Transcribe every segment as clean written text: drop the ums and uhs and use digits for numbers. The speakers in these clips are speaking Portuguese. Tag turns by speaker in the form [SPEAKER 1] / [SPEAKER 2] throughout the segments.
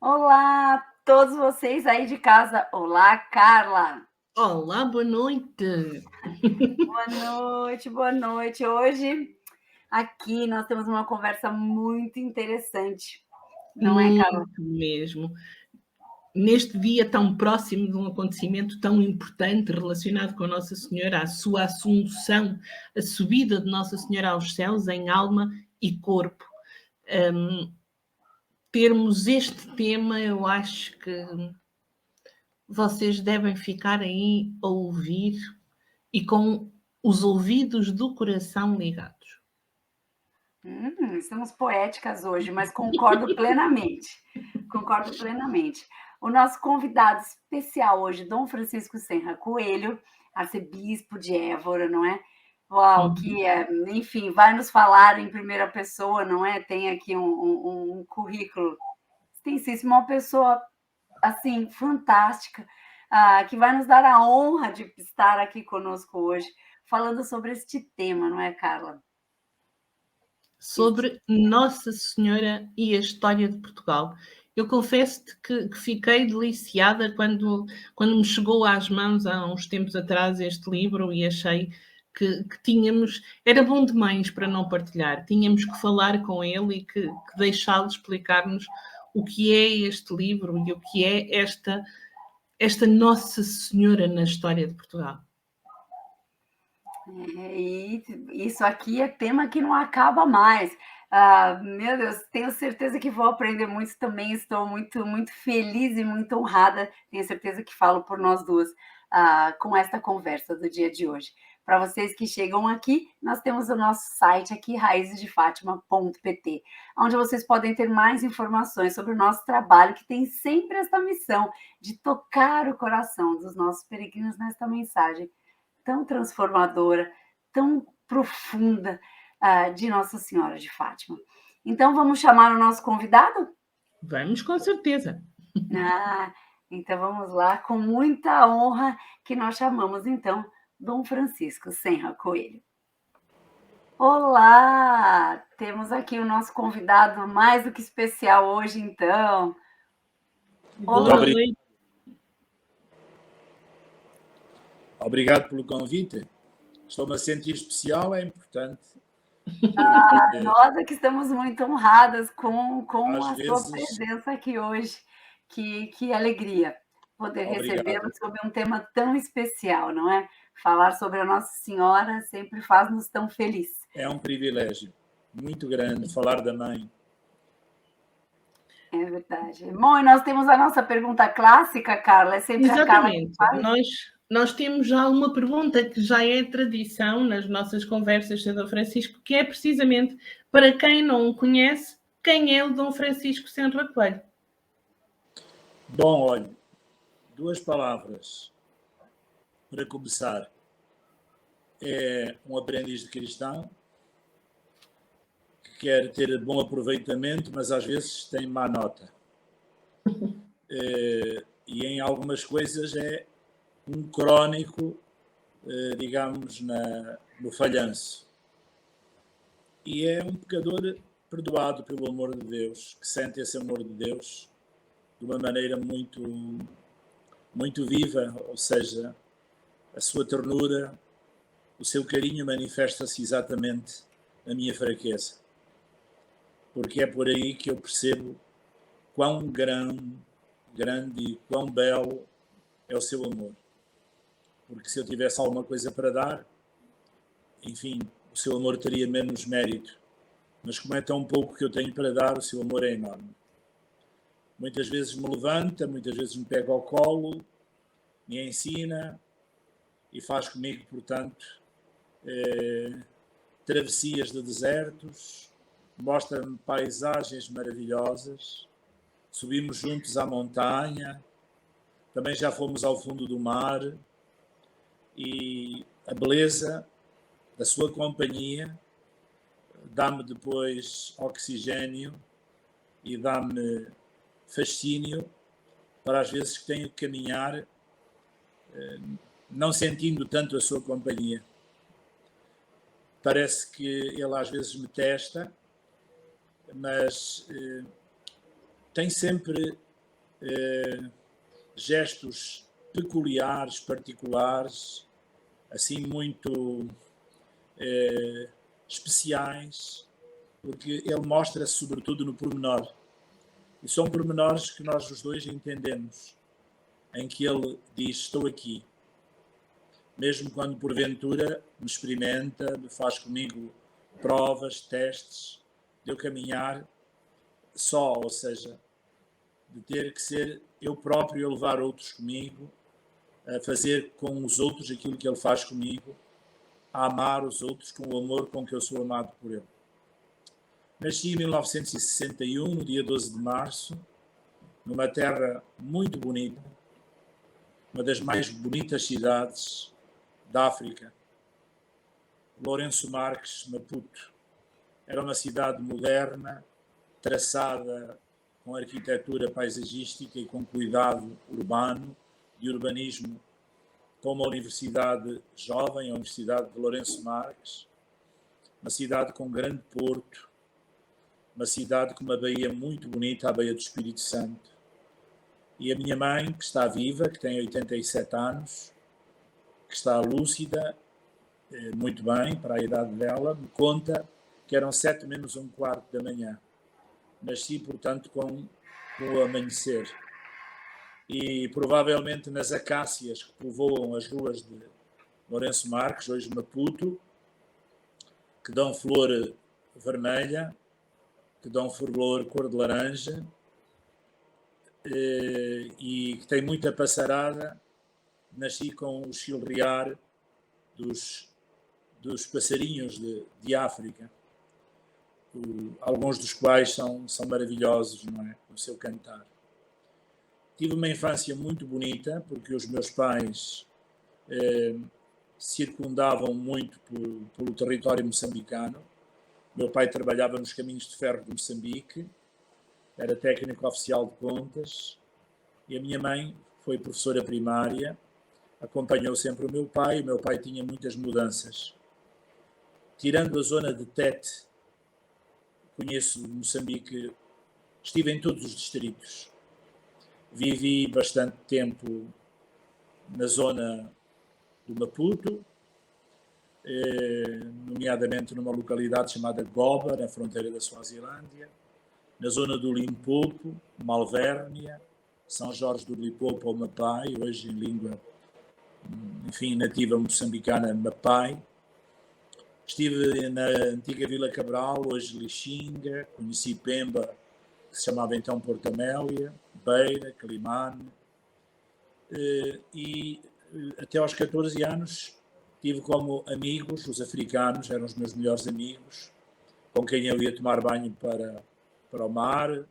[SPEAKER 1] Olá, a todos vocês aí de casa. Olá, Carla.
[SPEAKER 2] Olá, boa noite.
[SPEAKER 1] Boa noite, boa noite. Hoje, aqui, nós temos uma conversa muito interessante, não é, Carla?
[SPEAKER 2] Muito mesmo. Neste dia tão próximo de um acontecimento tão importante relacionado com Nossa Senhora, a sua assunção, a subida de Nossa Senhora aos céus em alma e corpo. Termos este tema, eu acho que vocês devem ficar aí a ouvir e com os ouvidos do coração ligados.
[SPEAKER 1] Estamos poéticas hoje, mas concordo plenamente. Concordo plenamente. O nosso convidado especial hoje, Dom Francisco Senra Coelho, arcebispo de Évora, não é? Uau, que enfim, vai nos falar em primeira pessoa, não é? Tem aqui um currículo extensíssimo, uma pessoa assim fantástica, que vai nos dar a honra de estar aqui conosco hoje, falando sobre este tema, não é, Carla?
[SPEAKER 2] Sobre Nossa Senhora e a história de Portugal. Eu confesso-te que fiquei deliciada quando me chegou às mãos há uns tempos atrás este livro e achei que tínhamos, era bom demais para não partilhar, tínhamos que falar com ele e que deixá-lo explicar-nos o que é este livro e o que é esta Nossa Senhora na história de Portugal.
[SPEAKER 1] E isso aqui é tema que não acaba mais. Meu Deus, tenho certeza que vou aprender muito também. Estou muito, muito feliz e muito honrada. Tenho certeza que falo por nós duas com esta conversa do dia de hoje. Para vocês que chegam aqui, nós temos o nosso site aqui, raizesdefátima.pt, onde vocês podem ter mais informações sobre o nosso trabalho, que tem sempre esta missão de tocar o coração dos nossos peregrinos nesta mensagem tão transformadora, tão profunda de Nossa Senhora de Fátima. Então, vamos chamar o nosso convidado?
[SPEAKER 2] Vamos, com certeza.
[SPEAKER 1] Então vamos lá, com muita honra que nós chamamos, então, Dom Francisco Senra Coelho. Olá! Temos aqui o nosso convidado mais do que especial hoje, então.
[SPEAKER 2] Boa noite.
[SPEAKER 3] Obrigado pelo convite. Estou-me a sentir especial, é importante.
[SPEAKER 1] Nós é que estamos muito honradas com a sua
[SPEAKER 3] vezes...
[SPEAKER 1] presença aqui hoje. Que alegria poder recebê-lo sobre um tema tão especial, não é? Falar sobre a Nossa Senhora sempre faz-nos tão felizes.
[SPEAKER 3] É um privilégio muito grande falar da mãe.
[SPEAKER 1] É verdade. Bom, e nós temos a nossa pergunta clássica, Carla, é sempre
[SPEAKER 2] Exatamente.
[SPEAKER 1] a Carla que faz.
[SPEAKER 2] Nós temos já uma pergunta que já é tradição nas nossas conversas de Dom Francisco, que é precisamente para quem não o conhece, quem é o Dom Francisco Senra Coelho?
[SPEAKER 3] Bom, olha, 2 palavras para começar. É um aprendiz de cristão que quer ter bom aproveitamento, mas às vezes tem má nota. E em algumas coisas é um crónico, digamos, no falhanço. E é um pecador perdoado pelo amor de Deus, que sente esse amor de Deus de uma maneira muito, muito viva, ou seja, a sua ternura, o seu carinho manifesta-se exatamente na minha fraqueza. Porque é por aí que eu percebo quão grande e quão belo é o seu amor. Porque se eu tivesse alguma coisa para dar, enfim, o seu amor teria menos mérito. Mas como é tão pouco que eu tenho para dar, o seu amor é enorme. Muitas vezes me levanta, muitas vezes me pega ao colo, me ensina e faz comigo, portanto, travessias de desertos, mostra-me paisagens maravilhosas, subimos juntos à montanha, também já fomos ao fundo do mar, e a beleza da sua companhia dá-me depois oxigênio e dá-me fascínio para as vezes que tenho que caminhar não sentindo tanto a sua companhia. Parece que ele às vezes me testa, mas tem sempre gestos peculiares, particulares, assim muito especiais, porque ele mostra-se sobretudo no pormenor. E são pormenores que nós os dois entendemos, em que ele diz: estou aqui. Mesmo quando porventura me experimenta, me faz comigo provas, testes, de eu caminhar só, ou seja, de ter que ser eu próprio a levar outros comigo, a fazer com os outros aquilo que ele faz comigo, a amar os outros com o amor com que eu sou amado por ele. Nasci em 1961, no dia 12 de março, numa terra muito bonita, uma das mais bonitas cidades da África, Lourenço Marques, Maputo. Era uma cidade moderna, traçada com arquitetura paisagística e com cuidado urbano, de urbanismo, com uma universidade jovem, a Universidade de Lourenço Marques, uma cidade com grande porto, uma cidade com uma baía muito bonita, a Baía do Espírito Santo. E a minha mãe, que está viva, que tem 87 anos, que está lúcida, muito bem, para a idade dela, me conta que eram 7 menos um quarto da manhã. Nasci, portanto, com o amanhecer. E provavelmente nas acácias que povoam as ruas de Lourenço Marques, hoje Maputo, que dão flor vermelha, que dão flor cor de laranja, e que tem muita passarada. Nasci com o chilrear dos passarinhos de África, alguns dos quais são maravilhosos, não é? O seu cantar. Tive uma infância muito bonita, porque os meus pais circundavam muito pelo território moçambicano. Meu pai trabalhava nos caminhos de ferro de Moçambique, era técnico oficial de contas, e a minha mãe foi professora primária, acompanhou sempre o meu pai tinha muitas mudanças. Tirando a zona de Tete, conheço Moçambique, estive em todos os distritos. Vivi bastante tempo na zona do Maputo, nomeadamente numa localidade chamada Goba, na fronteira da Suazilândia, na zona do Limpopo, Malvérnia, São Jorge do Limpopo ou Mapai, hoje em língua, enfim, nativa moçambicana, Mapai. Estive na antiga Vila Cabral, hoje Lixinga, conheci Pemba, que se chamava então Porto Amélia, Beira, Climane, e até aos 14 anos tive como amigos os africanos, eram os meus melhores amigos, com quem eu ia tomar banho para o mar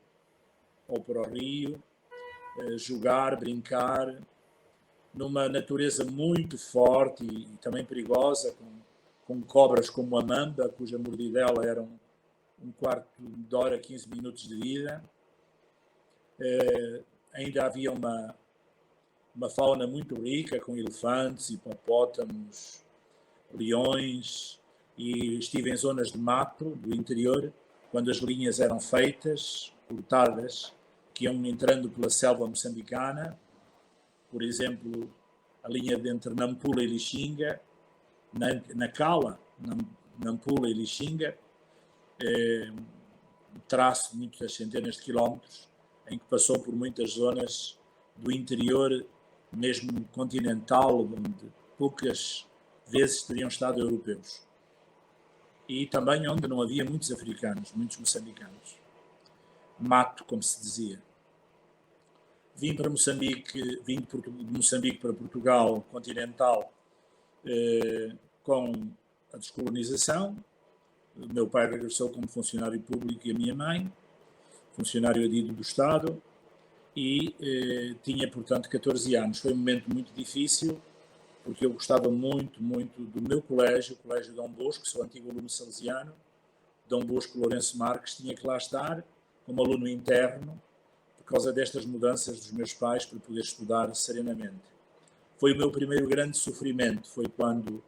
[SPEAKER 3] ou para o rio, jogar, brincar, numa natureza muito forte e também perigosa, com cobras como a mamba, cuja mordidela era um quarto de hora, 15 minutos de vida. Ainda havia uma fauna muito rica, com elefantes, hipopótamos, leões, e estive em zonas de mato do interior, quando as linhas eram feitas, cortadas, que iam entrando pela selva moçambicana, por exemplo, a linha entre Nampula e Lixinga, na Cala, Nampula e Lixinga, um traço de muitas centenas de quilómetros, em que passou por muitas zonas do interior, mesmo continental, onde poucas vezes teriam estado europeus. E também onde não havia muitos africanos, muitos moçambicanos. Mato, como se dizia. Vim de Moçambique para Portugal continental com a descolonização. O meu pai regressou como funcionário público e a minha mãe, funcionário adido do Estado, e tinha, portanto, 14 anos. Foi um momento muito difícil, porque eu gostava muito, muito do meu colégio, o Colégio Dom Bosco, sou antigo aluno salesiano, Dom Bosco Lourenço Marques, tinha que lá estar como aluno interno, por causa destas mudanças dos meus pais, para poder estudar serenamente. Foi o meu primeiro grande sofrimento, foi quando,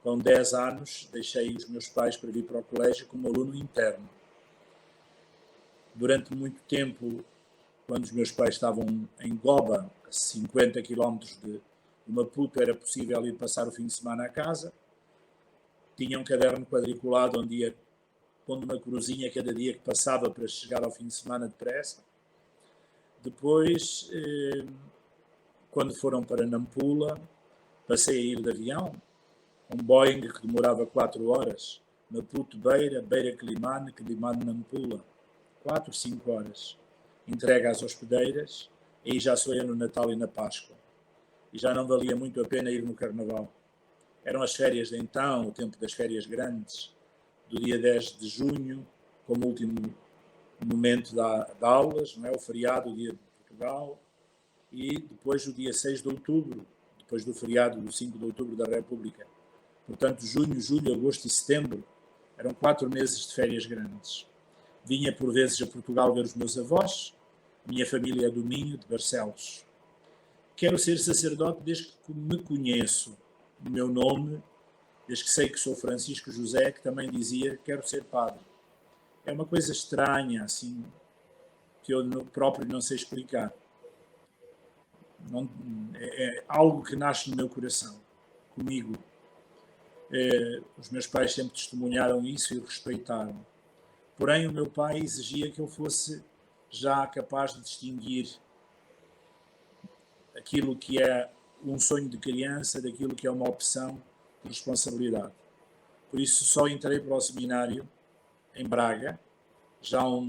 [SPEAKER 3] com 10 anos, deixei os meus pais para vir para o colégio como aluno interno. Durante muito tempo quando os meus pais estavam em Goba, a 50 quilómetros de Maputo, era possível ir passar o fim de semana a casa. Tinha um caderno quadriculado onde ia pondo uma cruzinha cada dia que passava para chegar ao fim de semana depressa. Depois, quando foram para Nampula, passei a ir de avião, um Boeing que demorava 4 horas, Maputo Beira, Beira Quelimane, Quelimane Nampula, 4, 5 horas. Entrega às hospedeiras, aí já só ia no Natal e na Páscoa. E já não valia muito a pena ir no Carnaval. Eram as férias de então, o tempo das férias grandes, do dia 10 de junho, como último momento de aulas, não é? O feriado, o dia de Portugal, e depois o dia 6 de outubro, depois do feriado do 5 de outubro da República. Portanto, junho, julho, agosto e setembro eram 4 meses de férias grandes. Vinha por vezes a Portugal ver os meus avós, a minha família é do Minho, de Barcelos. Quero ser sacerdote desde que me conheço, o meu nome, desde que sei que sou Francisco José, que também dizia quero ser padre. É uma coisa estranha, assim, que eu próprio não sei explicar. Não, é algo que nasce no meu coração, comigo. Os meus pais sempre testemunharam isso e o respeitaram. Porém, o meu pai exigia que eu fosse já capaz de distinguir aquilo que é um sonho de criança daquilo que é uma opção de responsabilidade. Por isso, só entrei para o seminário em Braga, já um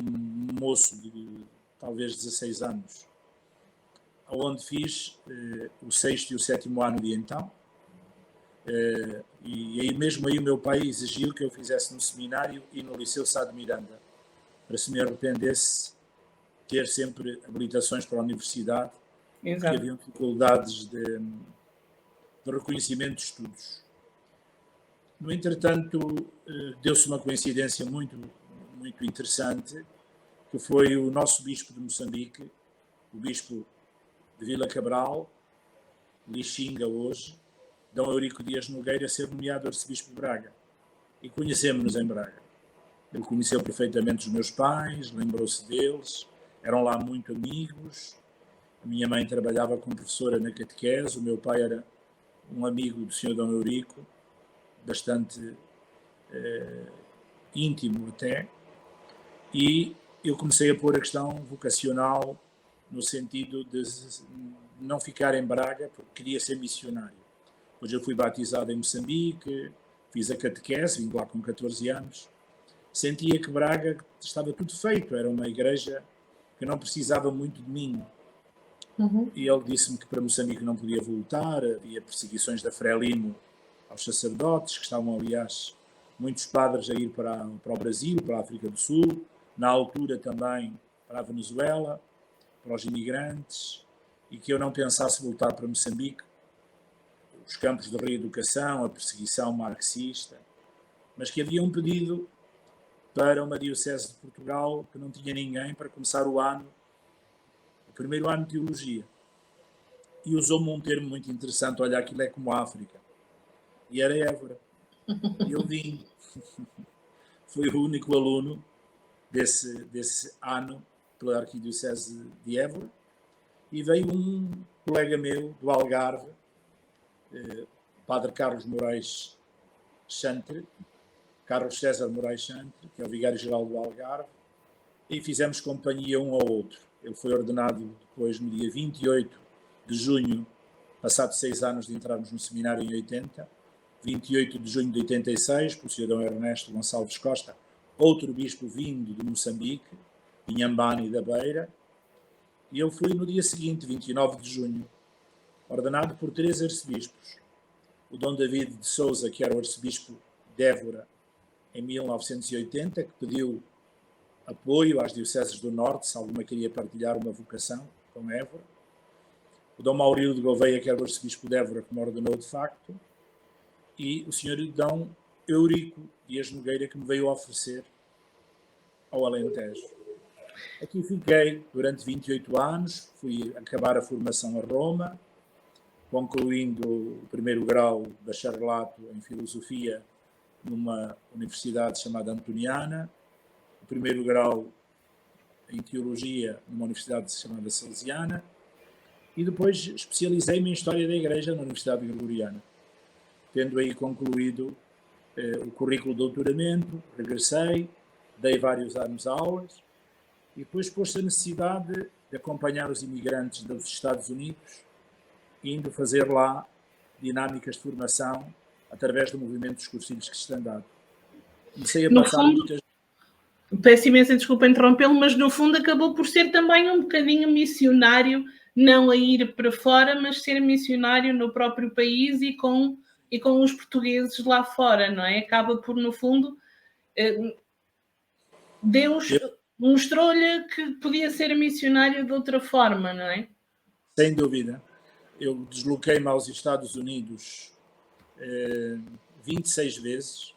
[SPEAKER 3] moço de talvez 16 anos, onde fiz o 6º e o 7º ano de então. E aí mesmo aí o meu pai exigiu que eu fizesse no seminário e no Liceu Sá de Miranda, para se me arrependesse ter sempre habilitações para a universidade, porque havia dificuldades de reconhecimento de estudos. No entretanto, deu-se uma coincidência muito interessante, que foi o nosso bispo de Moçambique, o bispo de Vila Cabral, Lixinga hoje, D. Eurico Dias Nogueira, ser nomeado arcebispo de Braga. E conhecemos-nos em Braga. Ele conheceu perfeitamente os meus pais, lembrou-se deles, eram lá muito amigos. A minha mãe trabalhava como professora na catequese, o meu pai era um amigo do Sr. D. Eurico, bastante íntimo até, e eu comecei a pôr a questão vocacional no sentido de não ficar em Braga, porque queria ser missionário. Depois eu fui batizado em Moçambique, fiz a catequese, vim lá com 14 anos. Sentia que Braga estava tudo feito, era uma igreja que não precisava muito de mim. E ele disse-me que para Moçambique não podia voltar, havia perseguições da Frelimo aos sacerdotes, que estavam, aliás, muitos padres a ir para o Brasil, para a África do Sul, na altura também para a Venezuela, para os imigrantes, e que eu não pensasse voltar para Moçambique, os campos de reeducação, a perseguição marxista, mas que havia um pedido para uma diocese de Portugal que não tinha ninguém para começar o primeiro ano de teologia. E usou-me um termo muito interessante, olha, aquilo é como a África. E era Évora. E eu vim. Fui o único aluno desse ano pela Arquidiocese de Évora. E veio um colega meu do Algarve, Padre Carlos Moraes Chantre, Carlos César Moraes Chantre, que é o vigário-geral do Algarve, e fizemos companhia um ao outro. Ele foi ordenado depois no dia 28 de junho, passados 6 anos de entrarmos no seminário em 80, 28 de junho de 86, por cidadão Ernesto Gonçalves Costa, outro bispo vindo de Moçambique, Inhambane da Beira, e eu fui no dia seguinte, 29 de junho, ordenado por 3 arcebispos. O Dom David de Sousa, que era o arcebispo de Évora em 1980, que pediu apoio às dioceses do Norte, se alguma queria partilhar uma vocação com Évora. O Dom Maurílio de Gouveia, que era o arcebispo de Évora, que me ordenou de facto. E o Sr. Dom Eurico Dias Nogueira, que me veio oferecer ao Alentejo. Aqui fiquei durante 28 anos, fui acabar a formação a Roma, concluindo o primeiro grau de bacharelato em filosofia numa universidade chamada Antoniana, o primeiro grau em Teologia numa universidade chamada Salesiana e depois especializei-me em História da Igreja na Universidade Gregoriana. Tendo aí concluído o currículo de doutoramento, regressei, dei vários anos aulas e depois pôs-se a necessidade de acompanhar os imigrantes dos Estados Unidos, indo fazer lá dinâmicas de formação através do movimento dos cursilhos cristandade. Comecei a passar muitas...
[SPEAKER 2] Peço imensa desculpa interrompê-lo, mas no fundo acabou por ser também um bocadinho missionário, não a ir para fora, mas ser missionário no próprio país e com os portugueses lá fora, não é? Acaba por, no fundo, Deus mostrou-lhe que podia ser missionário de outra forma, não é?
[SPEAKER 3] Sem dúvida. Eu desloquei-me aos Estados Unidos 26 vezes,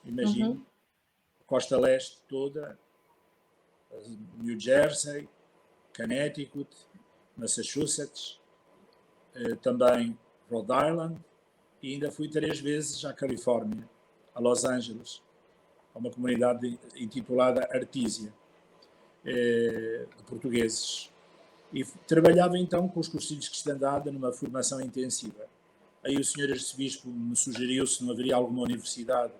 [SPEAKER 3] imagino, costa leste toda, New Jersey, Connecticut, Massachusetts, também Rhode Island, e ainda fui 3 vezes à Califórnia, a Los Angeles, a uma comunidade intitulada Artísia, de portugueses. E trabalhava então com os cursilhos de cristandade numa formação intensiva. Aí o Sr. Arcebispo me sugeriu se não haveria alguma universidade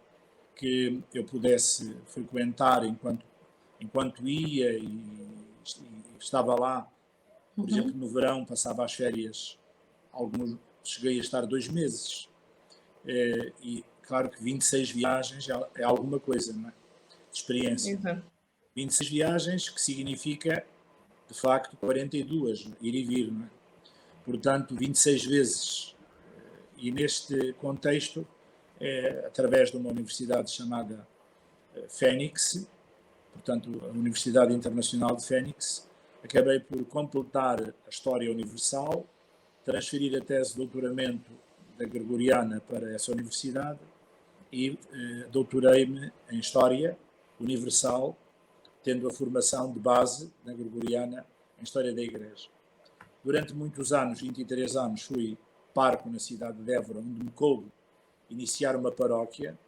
[SPEAKER 3] que eu pudesse frequentar enquanto ia e estava lá. Por exemplo, no verão passava as férias, cheguei a estar 2 meses. E claro que 26 viagens é alguma coisa, não é? De experiência. 26 viagens, que significa, de facto, 42, ir e vir, não é? Portanto, 26 vezes. E neste contexto, através de uma universidade chamada Phoenix, portanto, a Universidade Internacional de Phoenix, acabei por completar a História Universal, transferir a tese de doutoramento da Gregoriana para essa universidade e doutorei-me em História Universal, tendo a formação de base na Gregoriana em História da Igreja. Durante muitos anos, 23 anos, fui parco na cidade de Évora, onde me coube iniciar uma paróquia,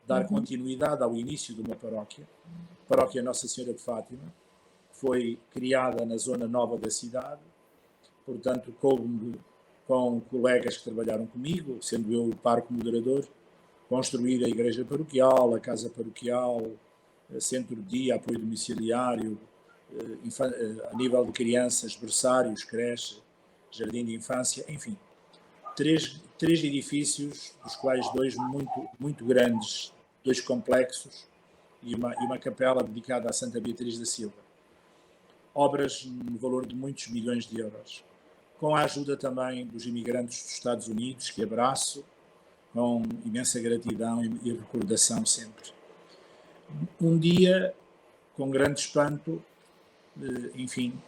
[SPEAKER 3] dar continuidade ao início de uma paróquia, a paróquia Nossa Senhora de Fátima, foi criada na zona nova da cidade, portanto, coube-me com colegas que trabalharam comigo, sendo eu o parco moderador, construir a igreja paroquial, a casa paroquial, centro de dia, apoio domiciliário, a nível de crianças, berçários, creche, jardim de infância, enfim. Três edifícios, dos quais 2 muito grandes, 2 complexos e uma capela dedicada a Santa Beatriz da Silva. Obras no valor de muitos milhões de euros. Com a ajuda também dos imigrantes dos Estados Unidos, que abraço com imensa gratidão e recordação sempre. Um dia, com grande espanto, enfim,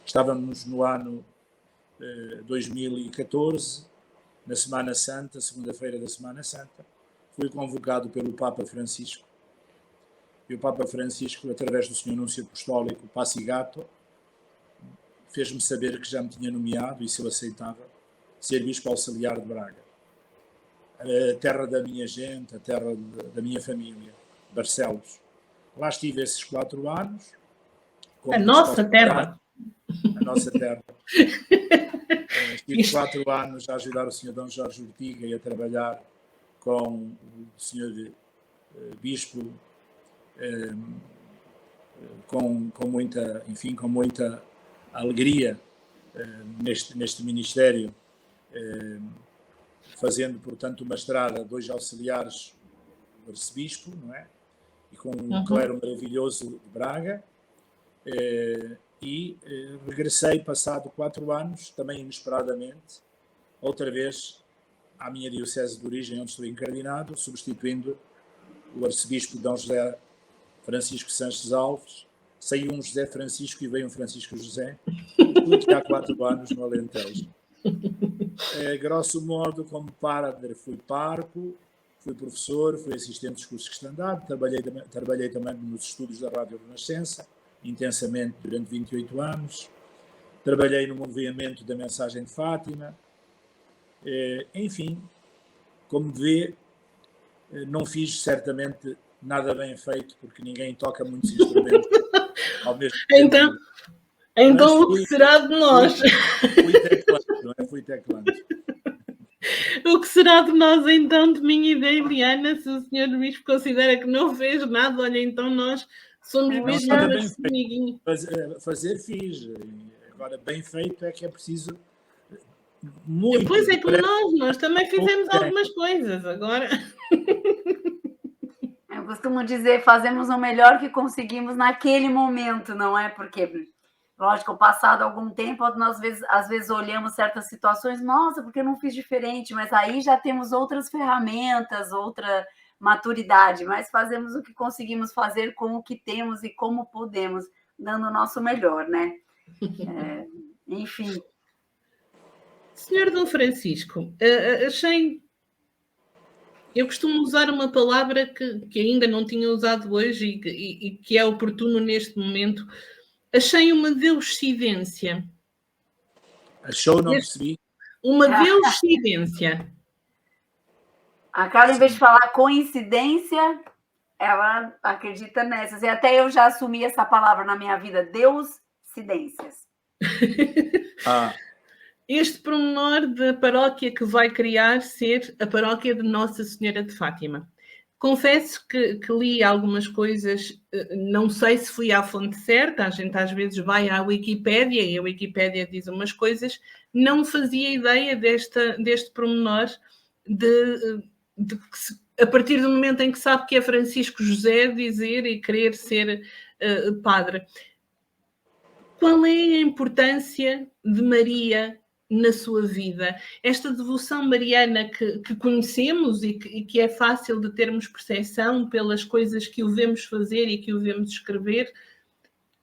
[SPEAKER 3] estávamos no ano 2014, na Semana Santa, segunda-feira da Semana Santa, fui convocado pelo Papa Francisco. E o Papa Francisco, através do Sr. Núncio Apostólico Passigato, fez-me saber que já me tinha nomeado, e se eu aceitava, ser Bispo Auxiliar de Braga. A terra da minha gente, a terra da minha família, Barcelos. Lá estive esses 4 anos.
[SPEAKER 2] A nossa terra.
[SPEAKER 3] A nossa terra. Estive 4 anos a ajudar o Sr. Dom Jorge Ortiga e a trabalhar com o Sr. Bispo com muita alegria neste ministério, fazendo, portanto, uma estrada, 2 auxiliares do arcebispo, não é? E com um clero maravilhoso de Braga. E regressei, passado 4 anos, também inesperadamente, outra vez à minha diocese de origem, onde estou incardinado, substituindo o arcebispo D. José Francisco Sanches Alves. Saiu um José Francisco e veio um Francisco José, tudo que há 4 anos no Alentejo. Grosso modo, como padre, fui parco, fui professor, fui assistente dos cursos de cristandade, trabalhei também nos estúdios da Rádio Renascença, intensamente durante 28 anos, trabalhei no movimento da Mensagem de Fátima, enfim, como vê, não fiz certamente nada bem feito, porque ninguém toca muitos instrumentos. ao mesmo
[SPEAKER 2] Então,
[SPEAKER 3] tempo.
[SPEAKER 2] então o que será de nós?
[SPEAKER 3] Fui teclando, não é? Fui teclando.
[SPEAKER 2] O que será de nós, então, de mim e da Eliana, se o senhor Bispo considera que não fez nada? Olha, então nós somos mesmo umas formiguinhas.
[SPEAKER 3] Fazer fiz. Agora, bem feito é que é preciso muito.
[SPEAKER 2] Depois é como nós também fizemos algumas coisas. Agora...
[SPEAKER 1] Eu costumo dizer, fazemos o melhor que conseguimos naquele momento, não é? Porque, lógico, passado algum tempo, nós às vezes olhamos certas situações, nossa, porque eu não fiz diferente? Mas aí já temos outras ferramentas, outra maturidade, mas fazemos o que conseguimos fazer com o que temos e como podemos, dando o nosso melhor, né? Enfim.
[SPEAKER 2] Senhor Dom Francisco, achei... Eu costumo usar uma palavra que ainda não tinha usado hoje e que é oportuno neste momento. Achei uma deuscidência.
[SPEAKER 3] Achou, não percebi?
[SPEAKER 2] Uma deuscidência.
[SPEAKER 1] A Carla, em vez de falar coincidência, ela acredita nessas. E até eu já assumi essa palavra na minha vida, deuscidências.
[SPEAKER 2] Este pormenor da paróquia que vai criar ser a paróquia de Nossa Senhora de Fátima. Confesso que li algumas coisas, não sei se fui à fonte certa, a gente às vezes vai à Wikipédia e a Wikipédia diz umas coisas, não fazia ideia deste pormenor de que a partir do momento em que sabe que é Francisco José, dizer e querer ser padre. Qual é a importância de Maria na sua vida? Esta devoção mariana que conhecemos e que é fácil de termos percepção pelas coisas que o vemos fazer e que o vemos escrever,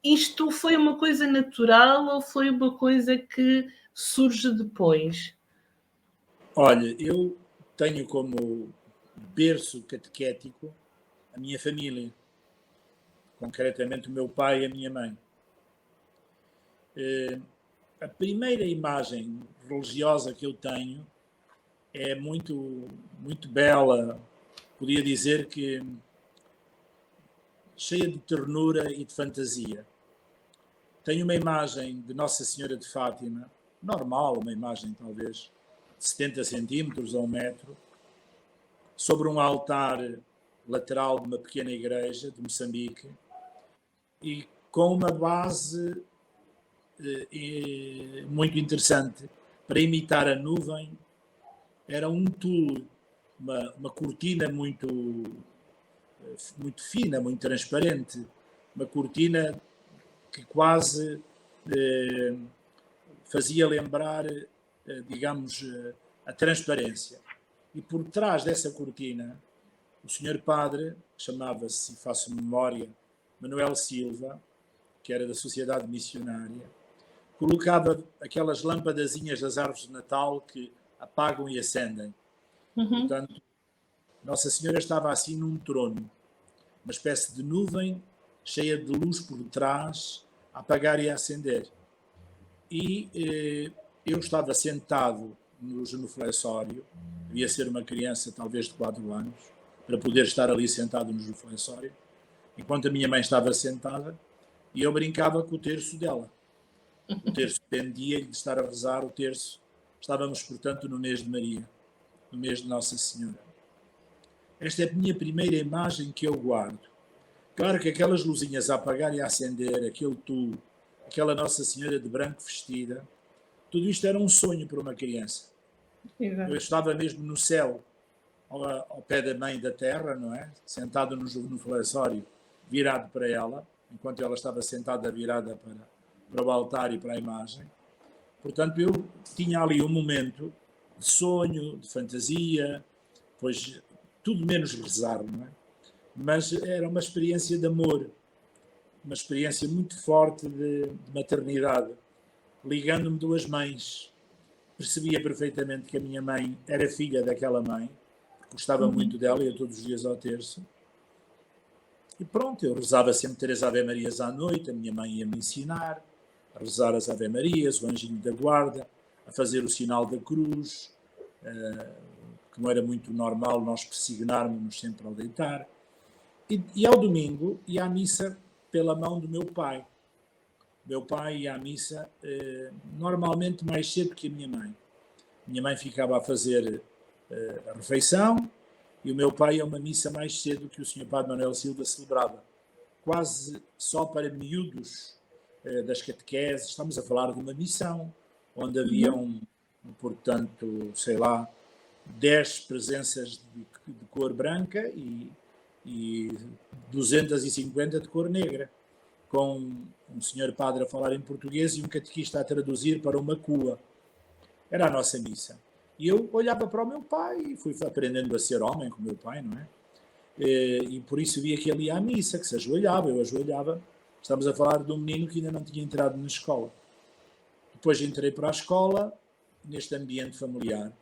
[SPEAKER 2] isto foi uma coisa natural ou foi uma coisa que surge depois?
[SPEAKER 3] Olha, eu tenho como berço catequético a minha família, concretamente o meu pai e a minha mãe. A primeira imagem religiosa que eu tenho é muito, muito bela, podia dizer que cheia de ternura e de fantasia. Tenho uma imagem de Nossa Senhora de Fátima, normal, uma imagem talvez de 70 centímetros a 1 metro, sobre um altar lateral de uma pequena igreja de Moçambique e com uma base muito interessante para imitar a nuvem. Era um tulle, uma cortina muito fina, muito transparente, uma cortina que quase fazia lembrar, digamos, a transparência. E por trás dessa cortina, o senhor padre, chamava-se, e faço memória, Manuel Silva, que era da Sociedade Missionária, colocava aquelas lâmpadazinhas das árvores de Natal que apagam e acendem. Portanto, Nossa Senhora estava assim num trono, uma espécie de nuvem cheia de luz por trás, a apagar e a acender. E eu estava sentado no genuflexório, devia ser uma criança talvez de 4 anos, para poder estar ali sentado no genuflexório, enquanto a minha mãe estava sentada, e eu brincava com o terço dela. O terço pendia-lhe de estar a rezar o terço. Estávamos, portanto, no mês de Maria, no mês de Nossa Senhora. Esta é a minha primeira imagem que eu guardo. Claro que aquelas luzinhas a apagar e a acender, aquele tulo, aquela Nossa Senhora de branco vestida, tudo isto era um sonho para uma criança. Exato. Eu estava mesmo no céu, ao pé da Mãe da Terra, não é? Sentado no genuflexório, virado para ela, enquanto ela estava sentada virada para o altar e para a imagem. Portanto, eu tinha ali um momento de sonho, de fantasia, pois tudo menos rezar, não é? Mas era uma experiência de amor, uma experiência muito forte de maternidade, ligando-me 2 mães. Percebia perfeitamente que a minha mãe era filha daquela mãe, gostava muito dela, ia todos os dias ao terço. E pronto, eu rezava sempre 3 Ave-Marias à noite, a minha mãe ia me ensinar a rezar as Ave-Marias, o anjinho da guarda, a fazer o sinal da cruz, que não era muito normal nós persignarmos-nos sempre ao deitar. E ao domingo ia à missa pela mão do meu pai. Meu pai ia à missa normalmente mais cedo que a minha mãe. Minha mãe ficava a fazer a refeição e o meu pai ia a uma missa mais cedo que o Sr. Padre Manuel Silva celebrava. Quase só para miúdos das catequeses. Estamos a falar de uma missão onde haviam, portanto, sei lá, 10 presenças de cor branca e 250 de cor negra, com um senhor padre a falar em português e um catequista a traduzir para uma cua. Era a nossa missa. E eu olhava para o meu pai e fui aprendendo a ser homem com o meu pai, não é? E por isso via que ele ia à missa, que se ajoelhava, eu ajoelhava. Estamos a falar de um menino que ainda não tinha entrado na escola. Depois entrei para a escola, neste ambiente familiar,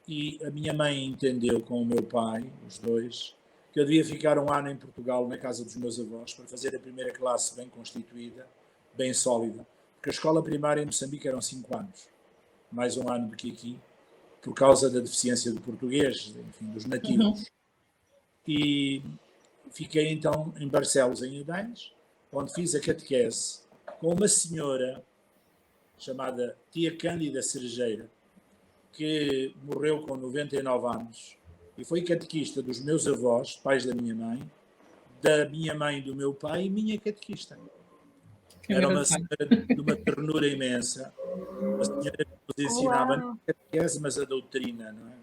[SPEAKER 3] e a minha mãe entendeu com o meu pai, os dois, que eu devia ficar um ano em Portugal, na casa dos meus avós, para fazer a primeira classe bem constituída, bem sólida. Porque a escola primária em Moçambique eram 5 anos, mais um ano do que aqui, por causa da deficiência do português, enfim, dos nativos. E fiquei então em Barcelos, em Adães, onde fiz a catequese com uma senhora chamada Tia Cândida Cerejeira, que morreu com 99 anos e foi catequista dos meus avós, pais da minha mãe e do meu pai, e minha catequista. Era uma senhora de uma ternura imensa, uma senhora que nos ensinava não a catequese, mas a doutrina, não é?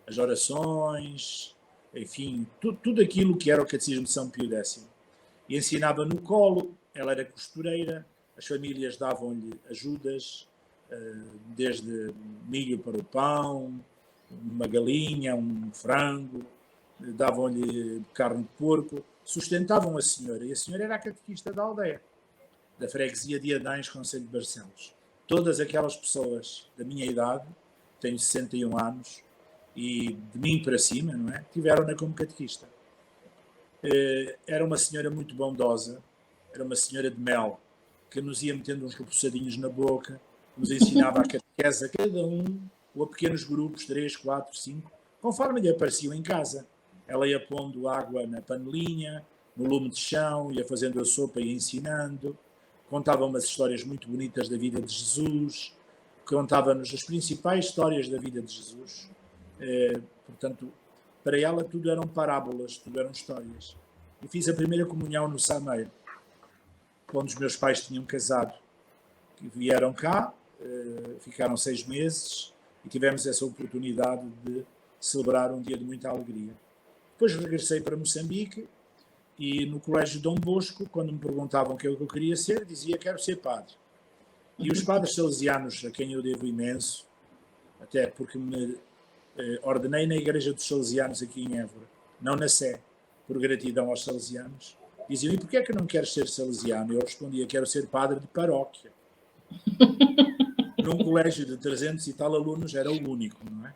[SPEAKER 3] As orações, enfim, tudo aquilo que era o Catecismo de São Pio X. E ensinava no colo, ela era costureira, as famílias davam-lhe ajudas, desde milho para o pão, uma galinha, um frango, davam-lhe carne de porco, sustentavam a senhora. E a senhora era a catequista da aldeia, da freguesia de Adães, concelho de Barcelos. Todas aquelas pessoas da minha idade, tenho 61 anos, e de mim para cima, não é? Tiveram-na como catequista. Era uma senhora muito bondosa, era uma senhora de mel, que nos ia metendo uns repoussadinhos na boca, nos ensinava a catequese a cada um, ou a pequenos grupos, 3, 4, 5, conforme lhe apareciam em casa. Ela ia pondo água na panelinha, no lume de chão, ia fazendo a sopa e ensinando, contava umas histórias muito bonitas da vida de Jesus, contava-nos as principais histórias da vida de Jesus. Portanto, para ela tudo eram parábolas, tudo eram histórias. E fiz a primeira comunhão no Sameiro, quando os meus pais tinham casado. Vieram cá, ficaram 6 meses e tivemos essa oportunidade de celebrar um dia de muita alegria. Depois regressei para Moçambique e no Colégio Dom Bosco, quando me perguntavam o que eu queria ser, dizia: quero ser padre. E os padres salesianos, a quem eu devo imenso, até porque me ordenei na Igreja dos Salesianos aqui em Évora, não na Sé, por gratidão aos salesianos, diziam: e porquê é que não queres ser salesiano? Eu respondia: quero ser padre de paróquia. Num colégio de 300 e tal alunos era o único, não é?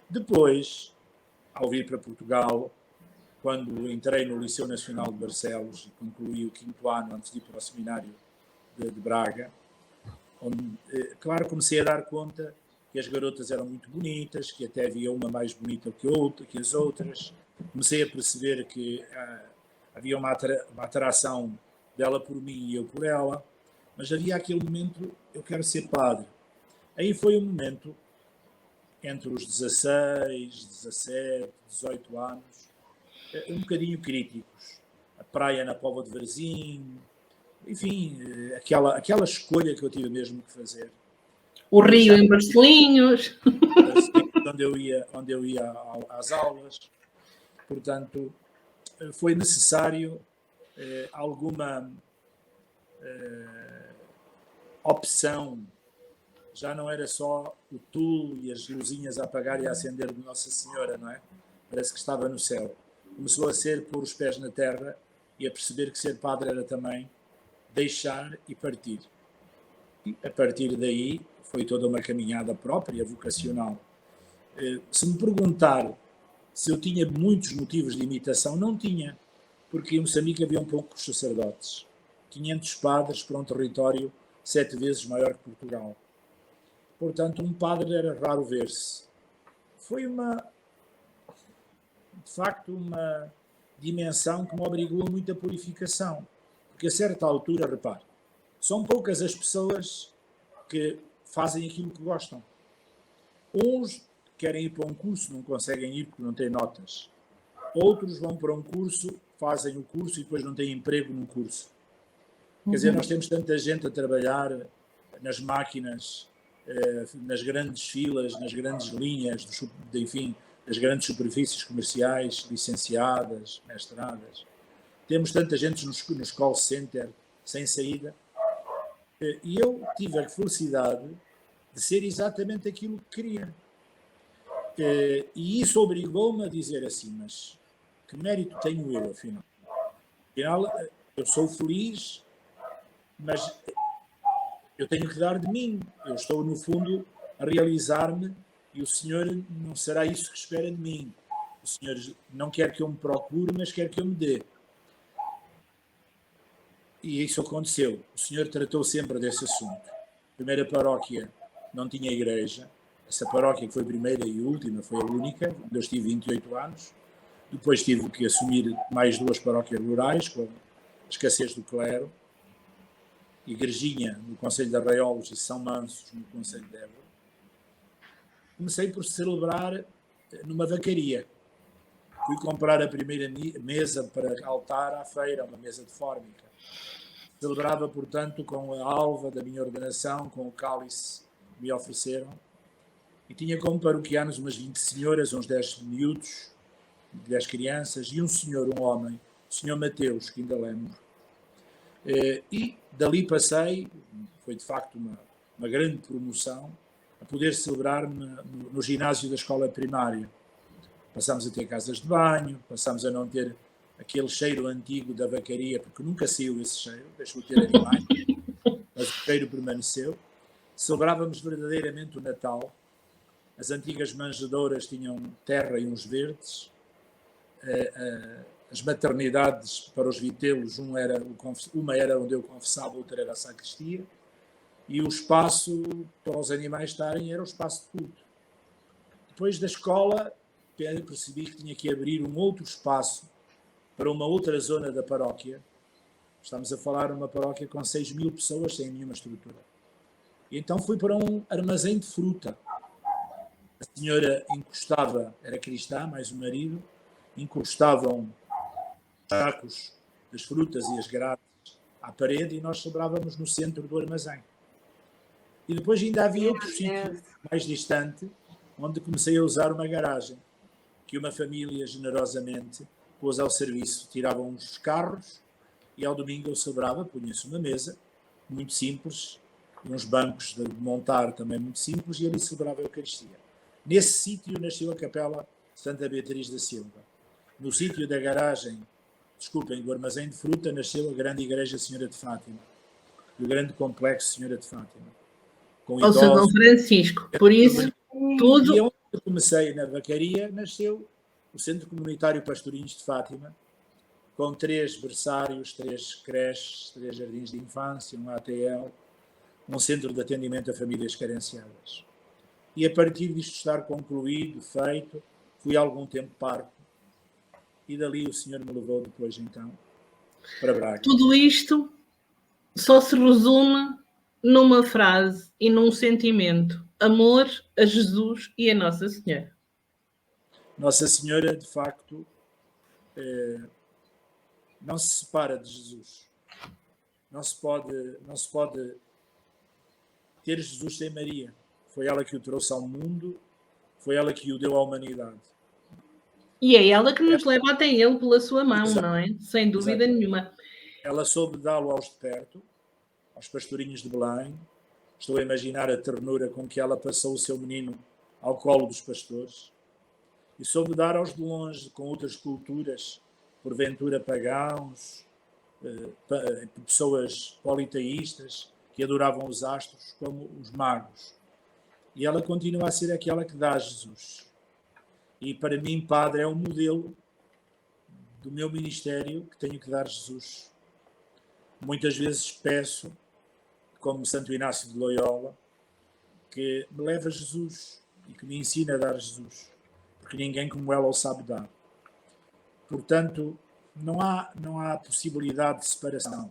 [SPEAKER 3] Depois, ao vir para Portugal, quando entrei no Liceu Nacional de Barcelos e concluí o 5º ano antes de ir para o seminário de Braga, onde, claro, comecei a dar conta que as garotas eram muito bonitas, que até havia uma mais bonita que as outras. Comecei a perceber que havia uma atração dela por mim e eu por ela, mas havia aquele momento: eu quero ser padre. Aí foi um momento, entre os 16, 17, 18 anos, um bocadinho críticos. A praia na Póvoa de Varzim, enfim, aquela escolha que eu tive mesmo que fazer.
[SPEAKER 2] O Rio em Barcelinhos.
[SPEAKER 3] Onde eu ia às aulas. Portanto, foi necessário alguma opção. Já não era só o tule e as luzinhas a apagar e a acender de Nossa Senhora, não é? Parece que estava no céu. Começou a ser pôr os pés na terra e a perceber que ser padre era também deixar e partir. E a partir daí foi toda uma caminhada própria, vocacional. Se me perguntar se eu tinha muitos motivos de imitação, não tinha, porque em Moçambique havia poucos sacerdotes. 500 padres para um território 7 vezes maior que Portugal. Portanto, um padre era raro ver-se. Foi de facto, uma dimensão que me obrigou a muita purificação. Porque a certa altura, repare, são poucas as pessoas que fazem aquilo que gostam. Uns querem ir para um curso, não conseguem ir porque não têm notas. Outros vão para um curso, fazem o curso e depois não têm emprego no curso. Quer dizer, nós temos tanta gente a trabalhar nas máquinas, nas grandes filas, nas grandes linhas, enfim, das grandes superfícies comerciais, licenciadas, mestradas. Temos tanta gente nos call center sem saída. E eu tive a felicidade de ser exatamente aquilo que queria. E isso obrigou-me a dizer assim, mas que mérito tenho eu, afinal? Afinal, eu sou feliz, mas eu tenho que dar de mim. Eu estou, no fundo, a realizar-me e o Senhor não será isso que espera de mim. O Senhor não quer que eu me procure, mas quer que eu me dê. E isso aconteceu. O Senhor tratou sempre desse assunto. A primeira paróquia não tinha igreja. Essa paróquia que foi a primeira e última foi a única, onde eu estive 28 anos. Depois tive que assumir mais 2 paróquias rurais, com a escassez do clero. Igrejinha, no Concelho de Arraiolos, e São Mansos, no Concelho de Évora. Comecei por celebrar numa vacaria. Fui comprar a primeira mesa para altar à feira, uma mesa de fórmica. Celebrava, portanto, com a alva da minha ordenação, com o cálice que me ofereceram. E tinha como paroquianos umas 20 senhoras, uns 10 miúdos, 10 crianças, e um senhor, um homem, o senhor Mateus, que ainda lembro. E dali passei, foi de facto uma grande promoção, a poder celebrar no ginásio da escola primária. Passámos a ter casas de banho, passámos a não ter aquele cheiro antigo da vacaria, porque nunca saiu esse cheiro, deixou de ter animais, mas o cheiro permaneceu. Celebrávamos verdadeiramente o Natal. As antigas manjedouras tinham terra e uns verdes. As maternidades para os vitelos, uma era onde eu confessava, outra era a sacristia, e o espaço para os animais estarem era o espaço de culto. Depois da escola, percebi que tinha que abrir um outro espaço para uma outra zona da paróquia. Estamos a falar de uma paróquia com 6.000 pessoas sem nenhuma estrutura. E então fui para um armazém de fruta. A senhora encostava, era cristã, mais o marido, encostavam sacos das frutas e as grades à parede e nós celebrávamos no centro do armazém. E depois ainda havia outro sítio mais distante, onde comecei a usar uma garagem, que uma família generosamente pôs ao serviço. Tiravam uns carros e ao domingo eu celebrava, punha-se uma mesa, muito simples, e uns bancos de montar também muito simples, e ali celebrava a Eucaristia. Nesse sítio nasceu a Capela Santa Beatriz da Silva. No sítio da garagem, do armazém de fruta, nasceu a grande Igreja Senhora de Fátima, e o grande complexo Senhora de Fátima. Com
[SPEAKER 2] Ou São Dom Francisco, por isso, tudo...
[SPEAKER 3] E onde eu comecei na vacaria, nasceu o Centro Comunitário Pastorinhos de Fátima, com 3 berçários, 3 creches, 3 jardins de infância, um ATL, um centro de atendimento a famílias carenciadas. E a partir disto estar concluído, feito, fui há algum tempo parco. E dali o Senhor me levou depois, então, para Braga.
[SPEAKER 2] Tudo isto só se resume numa frase e num sentimento: amor a Jesus e a Nossa Senhora.
[SPEAKER 3] Nossa Senhora, de facto, não se separa de Jesus. Não se pode ter Jesus sem Maria. Foi ela que o trouxe ao mundo, foi ela que o deu à humanidade.
[SPEAKER 2] E é ela que nos leva até ele pela sua mão,
[SPEAKER 3] Exato.
[SPEAKER 2] não é? Sem dúvida nenhuma.
[SPEAKER 3] Ela soube dá-lo aos de perto, aos pastorinhos de Belém. Estou a imaginar a ternura com que ela passou o seu menino ao colo dos pastores. E soube dar aos de longe, com outras culturas, porventura pagãos, pessoas politeístas, que adoravam os astros, como os magos. E ela continua a ser aquela que dá a Jesus. E para mim, padre, é um modelo do meu ministério que tenho que dar a Jesus. Muitas vezes peço, como Santo Inácio de Loyola, que me leve a Jesus e que me ensine a dar a Jesus, porque ninguém como ela o sabe dar. Portanto, não há possibilidade de separação.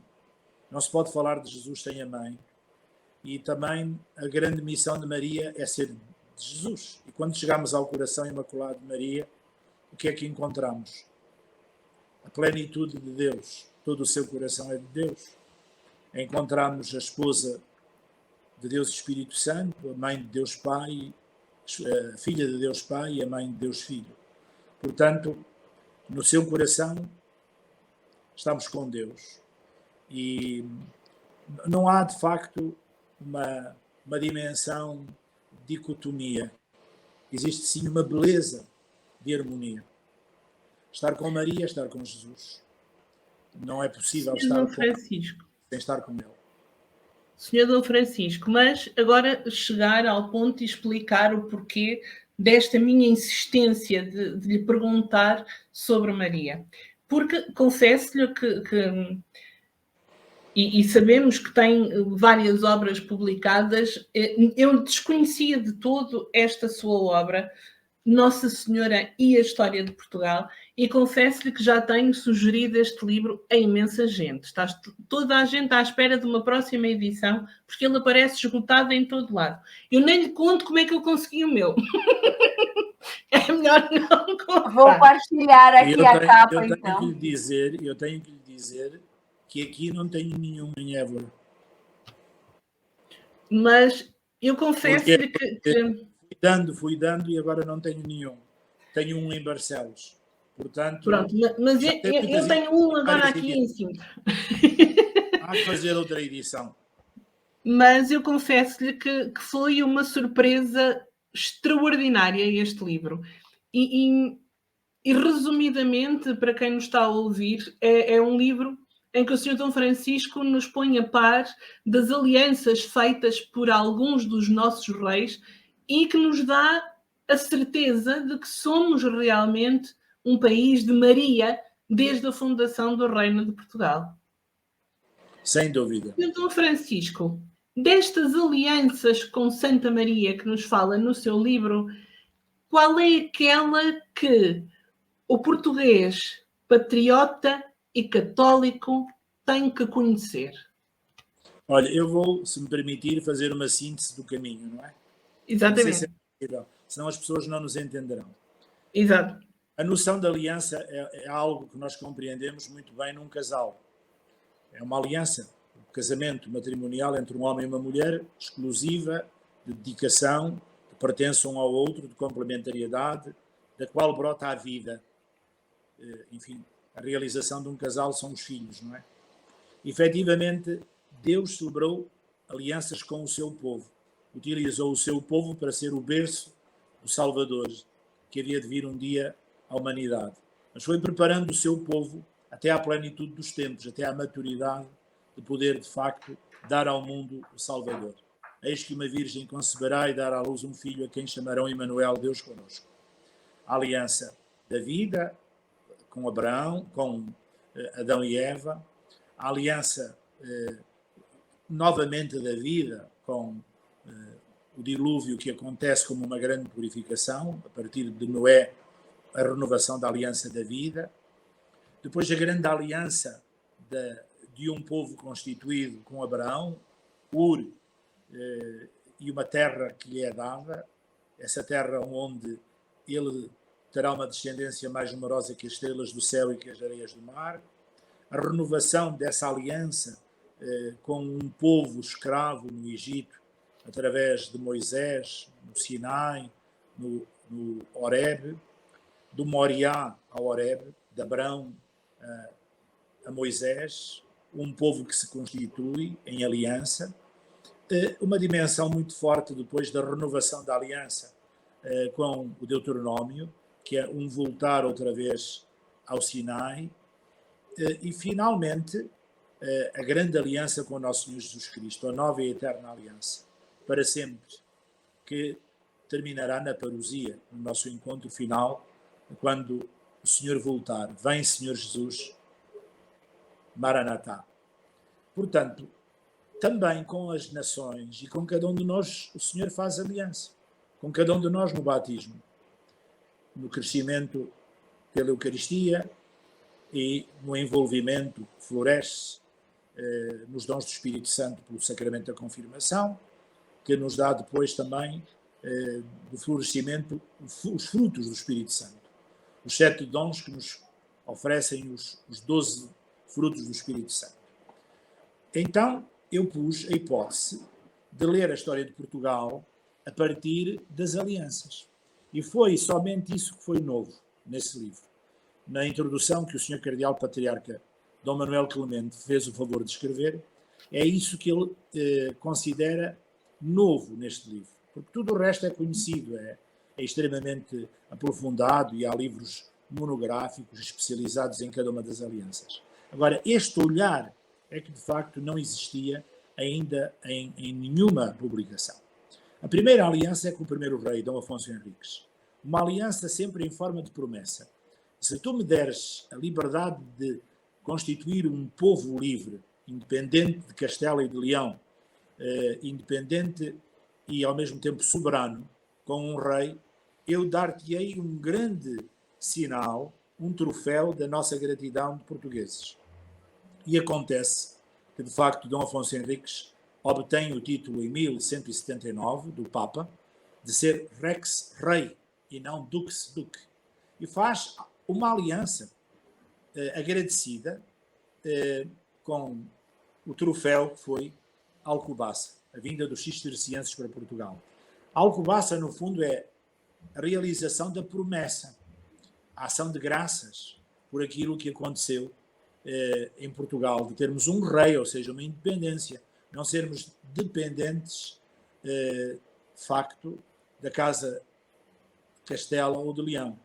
[SPEAKER 3] Não se pode falar de Jesus sem a mãe. E também a grande missão de Maria é ser de Jesus. E quando chegamos ao coração imaculado de Maria, o que é que encontramos? A plenitude de Deus. Todo o seu coração é de Deus. Encontramos a esposa de Deus Espírito Santo, a mãe de Deus Pai, a filha de Deus Pai e a mãe de Deus Filho. Portanto, no seu coração estamos com Deus. E não há, de facto, uma dimensão de dicotomia. Existe, sim, uma beleza de harmonia. Estar com Maria, estar com Jesus. Não é possível estar com
[SPEAKER 2] Francisco.
[SPEAKER 3] sem estar com ele.
[SPEAKER 2] Senhor Dom Francisco, mas agora chegar ao ponto e explicar o porquê desta minha insistência de lhe perguntar sobre Maria. Porque confesso-lhe que e sabemos que tem várias obras publicadas, eu desconhecia de todo esta sua obra, Nossa Senhora e a História de Portugal, e confesso-lhe que já tenho sugerido este livro a imensa gente. Está toda a gente à espera de uma próxima edição, porque ele aparece esgotado em todo lado. Eu nem lhe conto como é que eu consegui o meu. É melhor não contar.
[SPEAKER 1] Vou partilhar aqui a capa, então.
[SPEAKER 3] Eu tenho que lhe dizer que aqui não tenho nenhum em Évora.
[SPEAKER 2] Mas eu confesso-lhe que...
[SPEAKER 3] Fui dando e agora não tenho nenhum. Tenho um em Barcelos. Portanto,
[SPEAKER 2] pronto, mas eu tenho um agora aqui em Sintra.
[SPEAKER 3] Há que fazer outra edição.
[SPEAKER 2] Mas eu confesso-lhe que foi uma surpresa extraordinária este livro. E resumidamente, para quem nos está a ouvir, é um livro em que o Sr. Dom Francisco nos põe a par das alianças feitas por alguns dos nossos reis e que nos dá a certeza de que somos realmente um país de Maria desde a fundação do Reino de Portugal.
[SPEAKER 3] Sem dúvida.
[SPEAKER 2] Sr. Dom Francisco, destas alianças com Santa Maria que nos fala no seu livro, qual é aquela que o português patriota e católico tem que conhecer?
[SPEAKER 3] Olha, eu vou, se me permitir, fazer uma síntese do caminho, não é?
[SPEAKER 2] Exatamente.
[SPEAKER 3] Não sei se é possível, senão as pessoas não nos entenderão.
[SPEAKER 2] Exato.
[SPEAKER 3] A noção de aliança é algo que nós compreendemos muito bem num casal. É uma aliança, um casamento matrimonial entre um homem e uma mulher, exclusiva, de dedicação, que pertence um ao outro, de complementariedade, da qual brota a vida. Enfim, a realização de um casal são os filhos, não é? Efetivamente, Deus celebrou alianças com o seu povo. Utilizou o seu povo para ser o berço do Salvador, que havia de vir um dia à humanidade. Mas foi preparando o seu povo até à plenitude dos tempos, até à maturidade de poder, de facto, dar ao mundo o Salvador. Eis que uma virgem conceberá e dará à luz um filho a quem chamarão Emanuel, Deus conosco. A aliança da vida com Abraão, com Adão e Eva, a aliança novamente da vida com o dilúvio que acontece como uma grande purificação, a partir de Noé, a renovação da aliança da vida, depois a grande aliança de um povo constituído com Abraão, Ur, e uma terra que lhe é dada, essa terra onde ele terá uma descendência mais numerosa que as estrelas do céu e que as areias do mar, a renovação dessa aliança com um povo escravo no Egito, através de Moisés, no Sinai, no Horebe, do Moriá ao Horebe, de Abrão a Moisés, um povo que se constitui em aliança, uma dimensão muito forte depois da renovação da aliança com o Deuteronômio, que é um voltar outra vez ao Sinai, e finalmente a grande aliança com o nosso Senhor Jesus Cristo, a nova e eterna aliança, para sempre, que terminará na parousia, no nosso encontro final, quando o Senhor voltar. Vem, Senhor Jesus, Maranatá. Portanto, também com as nações e com cada um de nós, o Senhor faz aliança. Com cada um de nós no batismo, no crescimento pela Eucaristia e no envolvimento que floresce nos dons do Espírito Santo pelo sacramento da confirmação, que nos dá depois também do florescimento os frutos do Espírito Santo. Os 7 dons que nos oferecem os 12 frutos do Espírito Santo. Então, eu pus a hipótese de ler a história de Portugal a partir das alianças. E foi somente isso que foi novo nesse livro. Na introdução que o Sr. Cardeal Patriarca Dom Manuel Clemente fez o favor de escrever, é isso que ele considera novo neste livro. Porque tudo o resto é conhecido, é extremamente aprofundado e há livros monográficos especializados em cada uma das alianças. Agora, este olhar é que de facto não existia ainda em nenhuma publicação. A primeira aliança é com o primeiro rei, Dom Afonso Henriques. Uma aliança sempre em forma de promessa. Se tu me deres a liberdade de constituir um povo livre, independente de Castela e de Leão, independente e ao mesmo tempo soberano, com um rei, eu dar-te-ei um grande sinal, um troféu da nossa gratidão de portugueses. E acontece que, de facto, Dom Afonso Henriques obtém o título em 1179 do Papa de ser Rex Rei e não Dux Duque. E faz uma aliança agradecida com o troféu que foi Alcobaça, a vinda dos cistercienses para Portugal. A Alcobaça, no fundo, é a realização da promessa, a ação de graças por aquilo que aconteceu em Portugal, de termos um rei, ou seja, uma independência, não sermos dependentes, de facto, da Casa de Castela ou de Leão.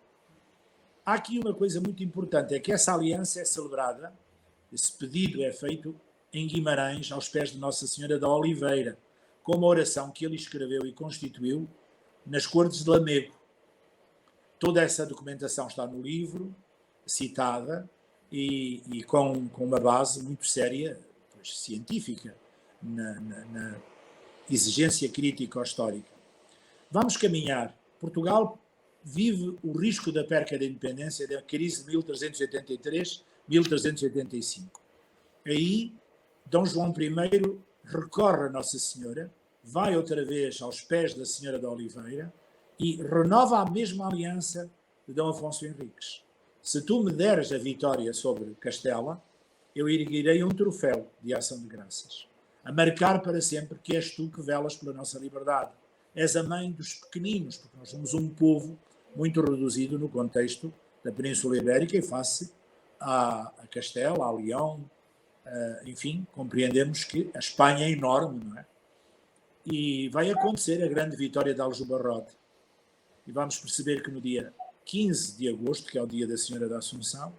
[SPEAKER 3] Há aqui uma coisa muito importante, é que essa aliança é celebrada, esse pedido é feito em Guimarães, aos pés de Nossa Senhora da Oliveira, com uma oração que ele escreveu e constituiu nas Cortes de Lamego. Toda essa documentação está no livro, citada, e com uma base muito séria, pois, científica, na exigência crítica histórica. Vamos caminhar. Portugal vive o risco da perca da independência da crise de 1383-1385. Aí, Dom João I recorre a Nossa Senhora, vai outra vez aos pés da Senhora da Oliveira e renova a mesma aliança de Dom Afonso Henriques. Se tu me deres a vitória sobre Castela, eu erguirei um troféu de ação de graças, a marcar para sempre que és tu que velas pela nossa liberdade. És a mãe dos pequeninos, porque nós somos um povo muito reduzido no contexto da Península Ibérica e face a Castela, a Leão, enfim, compreendemos que a Espanha é enorme, não é? E vai acontecer a grande vitória de Aljubarrota. E vamos perceber que no dia 15 de agosto, que é o dia da Senhora da Assunção,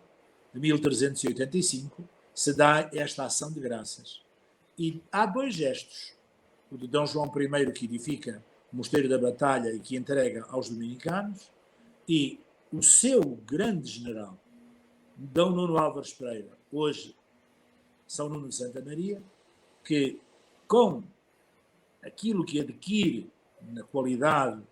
[SPEAKER 3] de 1385, se dá esta ação de graças. E há 2 gestos. O de Dom João I, que edifica o Mosteiro da Batalha e que entrega aos dominicanos, e o seu grande general, Dom Nuno Álvares Pereira, hoje São Nuno de Santa Maria, que com aquilo que adquire na qualidade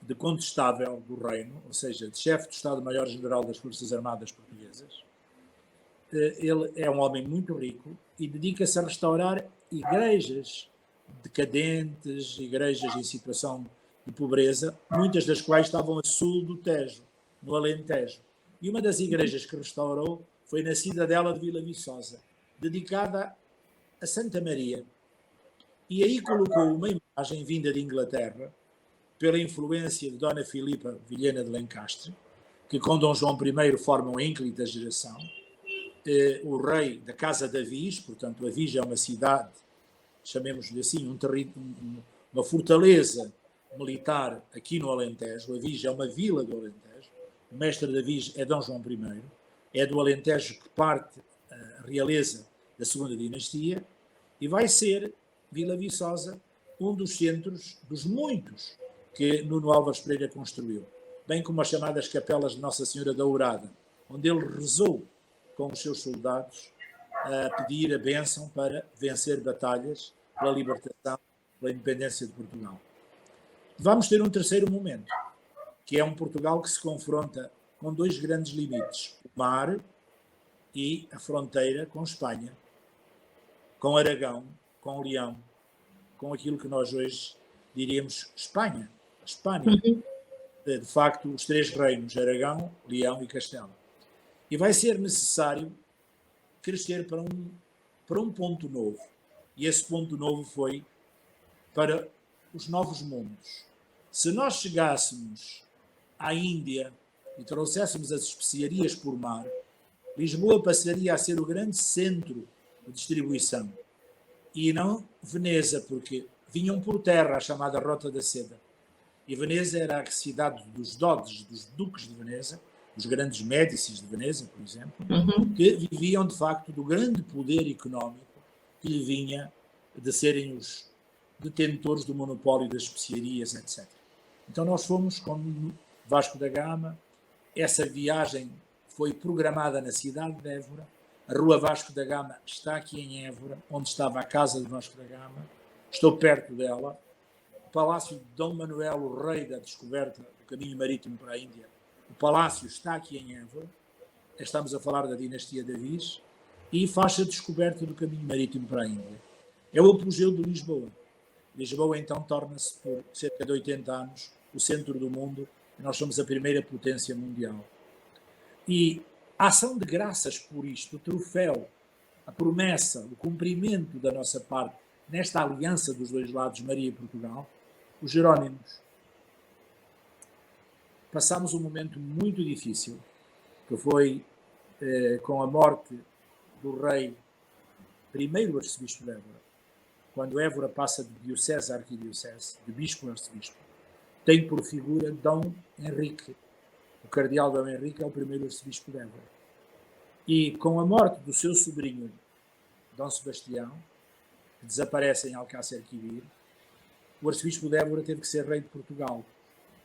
[SPEAKER 3] de condestável do reino, ou seja, de chefe do Estado-Maior-General das Forças Armadas Portuguesas, ele é um homem muito rico e dedica-se a restaurar igrejas decadentes, igrejas em situação de pobreza, muitas das quais estavam a sul do Tejo, no Alentejo. E uma das igrejas que restaurou foi na cidadela de Vila Viçosa, dedicada a Santa Maria. E aí colocou uma imagem vinda de Inglaterra, pela influência de Dona Filipa Vilhena de Lencastre, que com Dom João I formam a ínclita geração, o rei da Casa de Avis, portanto, Avis é uma cidade, chamemos-lhe assim, uma fortaleza militar aqui no Alentejo. Avis é uma vila do Alentejo. O mestre de Avis é Dom João I, é do Alentejo que parte a realeza da segunda dinastia, e vai ser Vila Viçosa um dos centros dos muitos que Nuno Álvares Pereira construiu, bem como as chamadas capelas de Nossa Senhora da Ourada, onde ele rezou com os seus soldados a pedir a bênção para vencer batalhas pela libertação, pela independência de Portugal. Vamos ter um terceiro momento, que é um Portugal que se confronta com 2 grandes limites, o mar e a fronteira com Espanha. com Aragão, com Leão, com aquilo que nós hoje diríamos Espanha. A Espanha, de facto, os 3 reinos, Aragão, Leão e Castela. E vai ser necessário crescer para um ponto novo. E esse ponto novo foi para os novos mundos. Se nós chegássemos à Índia e trouxéssemos as especiarias por mar, Lisboa passaria a ser o grande centro de distribuição. E não Veneza, porque vinham por terra a chamada Rota da Seda. E Veneza era a cidade dos doges, dos duques de Veneza, dos grandes Médicis de Veneza, por exemplo, que viviam, de facto, do grande poder económico que lhe vinha de serem os detentores do monopólio das especiarias, etc. Então nós fomos com Vasco da Gama, essa viagem foi programada na cidade de Évora, a Rua Vasco da Gama está aqui em Évora, onde estava a casa de Vasco da Gama, estou perto dela, o Palácio de Dom Manuel, o rei da descoberta do caminho marítimo para a Índia, o palácio está aqui em Évora, estamos a falar da dinastia Davis, e faz a descoberta do caminho marítimo para a Índia. É o apogeu de Lisboa. Lisboa, então, torna-se, por cerca de 80 anos, o centro do mundo, e nós somos a primeira potência mundial. E a ação de graças por isto, o troféu, a promessa, o cumprimento da nossa parte, nesta aliança dos 2 lados, Maria e Portugal, os Jerónimos. Passámos um momento muito difícil, que foi com a morte do rei, primeiro arcebispo de Évora, quando Évora passa de diocese a arquidiocese, de bispo a arcebispo, tem por figura Dom Henrique. O cardeal Dom Henrique é o primeiro arcebispo de Évora. E com a morte do seu sobrinho, Dom Sebastião, que desaparece em Alcácer Quibir, o arcebispo de Évora teve que ser rei de Portugal,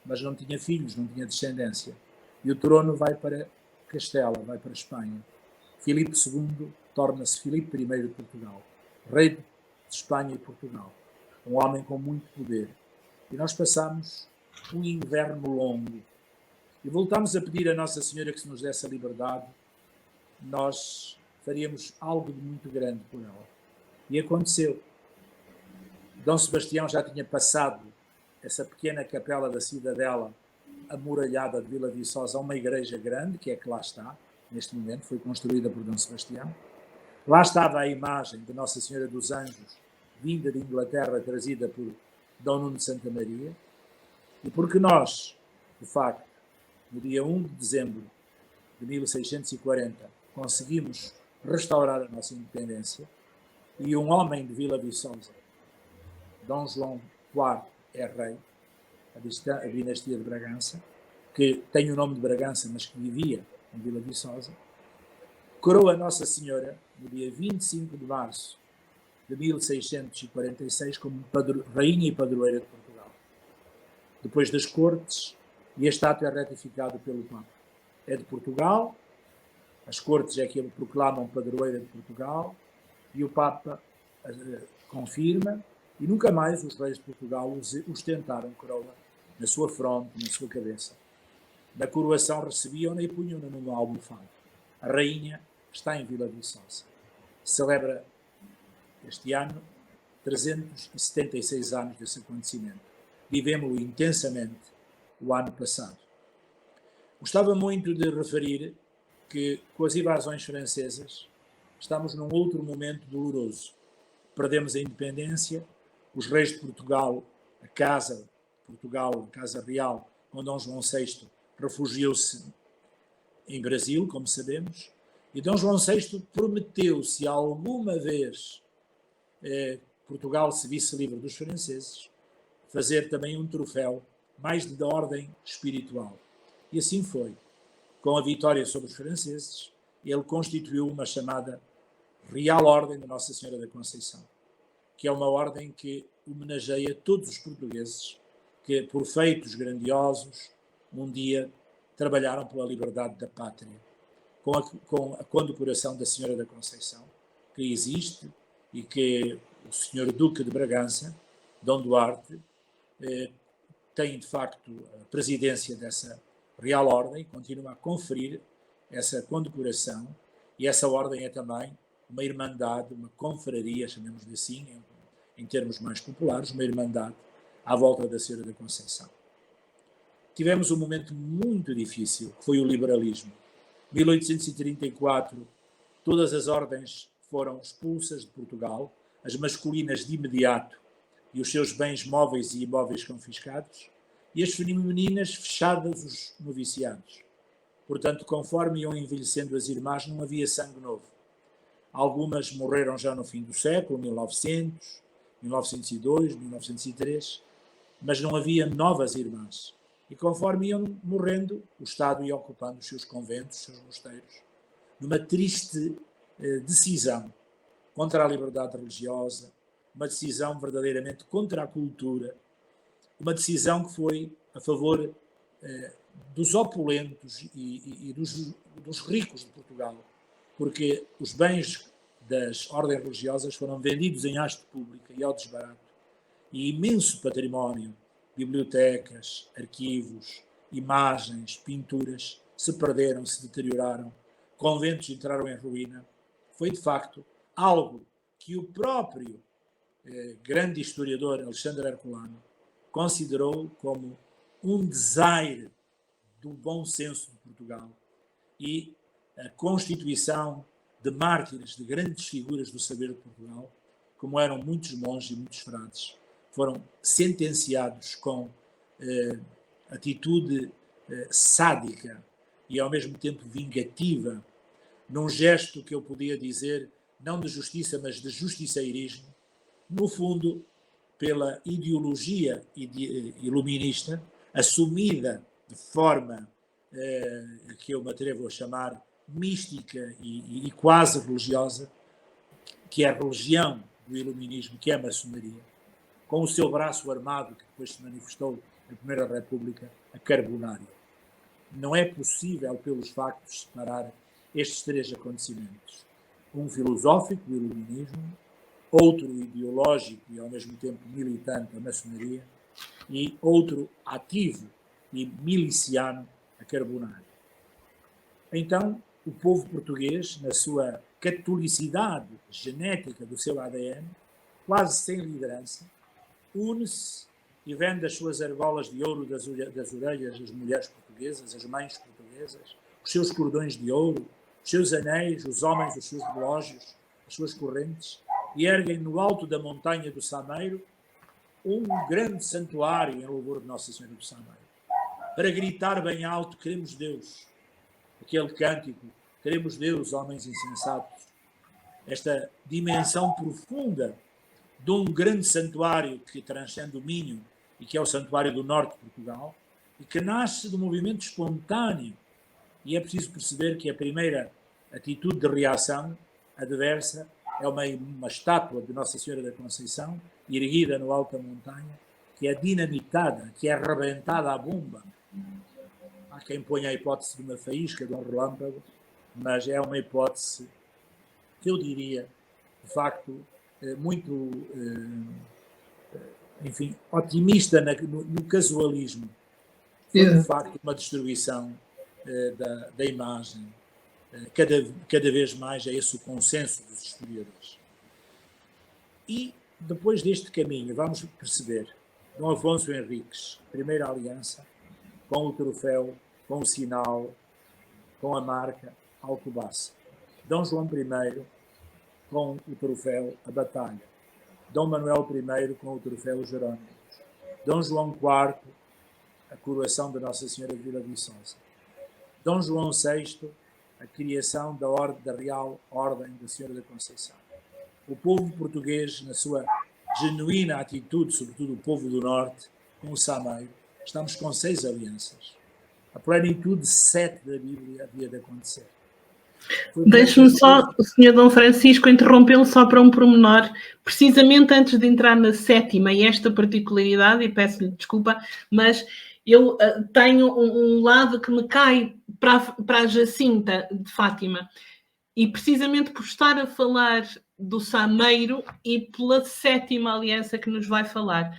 [SPEAKER 3] mas não tinha filhos, não tinha descendência. E o trono vai para Castela, vai para a Espanha. Filipe II torna-se Filipe I de Portugal, rei de Espanha e Portugal. Um homem com muito poder. E nós passamos um inverno longo. E voltamos a pedir a Nossa Senhora que se nos desse a liberdade, nós faríamos algo de muito grande por ela. E aconteceu. Dom Sebastião já tinha passado essa pequena capela da Cidadela amuralhada de Vila Viçosa a uma igreja grande, que é que lá está, neste momento, foi construída por Dom Sebastião. Lá estava a imagem de Nossa Senhora dos Anjos, vinda de Inglaterra, trazida por Dom Nuno de Santa Maria. E porque nós, de facto, no dia 1 de dezembro de 1640, conseguimos restaurar a nossa independência, e um homem de Vila Viçosa, Dom João IV, é rei, a dinastia de Bragança, que tem o nome de Bragança, mas que vivia em Vila Viçosa, coroa Nossa Senhora, no dia 25 de março de 1646, como rainha e padroeira de Portugal. Depois das cortes, e a estátua é ratificada pelo Papa. É de Portugal, as cortes é que a proclamam padroeira de Portugal, e o Papa confirma, e nunca mais os reis de Portugal ostentaram coroa na sua fronte, na sua cabeça. Na coroação recebiam-na e punham-na numa almofada. A rainha está em Vila Viçosa. Celebra este ano 376 anos desse acontecimento. Vivemos-lo intensamente o ano passado. Gostava muito de referir que, com as invasões francesas, estamos num outro momento doloroso. Perdemos a independência, os reis de Portugal, a Casa Real, com Dom João VI, refugiou-se em Brasil, como sabemos, e Dom João VI prometeu, se alguma vez Portugal se visse livre dos franceses, fazer também um troféu mais de ordem espiritual. E assim foi. Com a vitória sobre os franceses, ele constituiu uma chamada Real Ordem de Nossa Senhora da Conceição, que é uma ordem que homenageia todos os portugueses que, por feitos grandiosos, um dia trabalharam pela liberdade da pátria, com a condecoração da Senhora da Conceição, que existe e que o Sr. Duque de Bragança, Dom Duarte, tem de facto a presidência dessa Real Ordem, continua a conferir essa condecoração, e essa ordem é também uma irmandade, uma confraria, chamemos-lhe assim, em termos mais populares, uma irmandade à volta da Senhora da Conceição. Tivemos um momento muito difícil, que foi o liberalismo. 1834, todas as ordens foram expulsas de Portugal, as masculinas de imediato e os seus bens móveis e imóveis confiscados, e as femininas fechadas os noviciados. Portanto, conforme iam envelhecendo as irmãs, não havia sangue novo. Algumas morreram já no fim do século, 1900, 1902, 1903, mas não havia novas irmãs. E conforme iam morrendo, o Estado ia ocupando os seus conventos, os seus mosteiros, numa triste decisão contra a liberdade religiosa, uma decisão verdadeiramente contra a cultura, uma decisão que foi a favor dos opulentos e dos ricos de Portugal, porque os bens das ordens religiosas foram vendidos em haste pública e ao desbarato, e imenso património, bibliotecas, arquivos, imagens, pinturas, se perderam, se deterioraram, conventos entraram em ruína. Foi, de facto, algo que o próprio grande historiador Alexandre Herculano considerou como um desaire do bom senso de Portugal, e a constituição de mártires, de grandes figuras do saber de Portugal, como eram muitos monges e muitos frades, foram sentenciados com atitude sádica e ao mesmo tempo vingativa, num gesto que eu podia dizer não de justiça, mas de justiceirismo, no fundo pela ideologia iluminista, assumida de forma que eu me atrevo a chamar mística e quase religiosa, que é a religião do iluminismo, que é a maçonaria, com o seu braço armado, que depois se manifestou na Primeira República, a Carbonária. Não é possível, pelos factos, separar estes três acontecimentos. Um filosófico, o iluminismo, outro ideológico e ao mesmo tempo militante, a maçonaria, e outro ativo e miliciano, a Carbonária. Então, o povo português, na sua catolicidade genética do seu ADN, quase sem liderança, une-se e vende as suas argolas de ouro das orelhas das mulheres portuguesas, as mães portuguesas, os seus cordões de ouro, os seus anéis, os homens, os seus relógios, as suas correntes, e erguem no alto da montanha do Sameiro um grande santuário em louvor de Nossa Senhora do Sameiro, para gritar bem alto: queremos Deus. Aquele cântico, queremos Deus, homens insensatos. Esta dimensão profunda de um grande santuário que transcende o Minho e que é o Santuário do Norte de Portugal, e que nasce do movimento espontâneo. E é preciso perceber que a primeira atitude de reação adversa é uma estátua de Nossa Senhora da Conceição, erguida no alto da montanha, que é dinamitada, que é arrebentada à bomba. Há quem ponha a hipótese de uma faísca, de um relâmpago, mas é uma hipótese que eu diria, de facto, muito, enfim, otimista no casualismo. Foi, de facto, uma destruição da imagem. Cada vez mais é esse o consenso dos historiadores. E, depois deste caminho, vamos perceber Dom Afonso Henriques, primeira aliança, com o troféu, com o sinal, com a marca Alcobaça. Dom João I, com o troféu A Batalha. Dom Manuel I, com o troféu Jerónimo. Dom João IV, a coroação de Nossa Senhora de Vila Viçosa. Dom João VI, a criação da Real Ordem da Senhora da Conceição. O povo português, na sua genuína atitude, sobretudo o povo do Norte, com o Sameiro, estamos com 6 alianças. A plenitude 7 da Bíblia havia de acontecer.
[SPEAKER 2] Deixe-me só, o Sr. Dom Francisco, interrompê-lo só para um pormenor, precisamente antes de entrar na 7ª, e esta particularidade, e peço-lhe desculpa, mas eu tenho um lado que me cai para a Jacinta de Fátima, e precisamente por estar a falar do Sameiro e pela 7ª aliança que nos vai falar.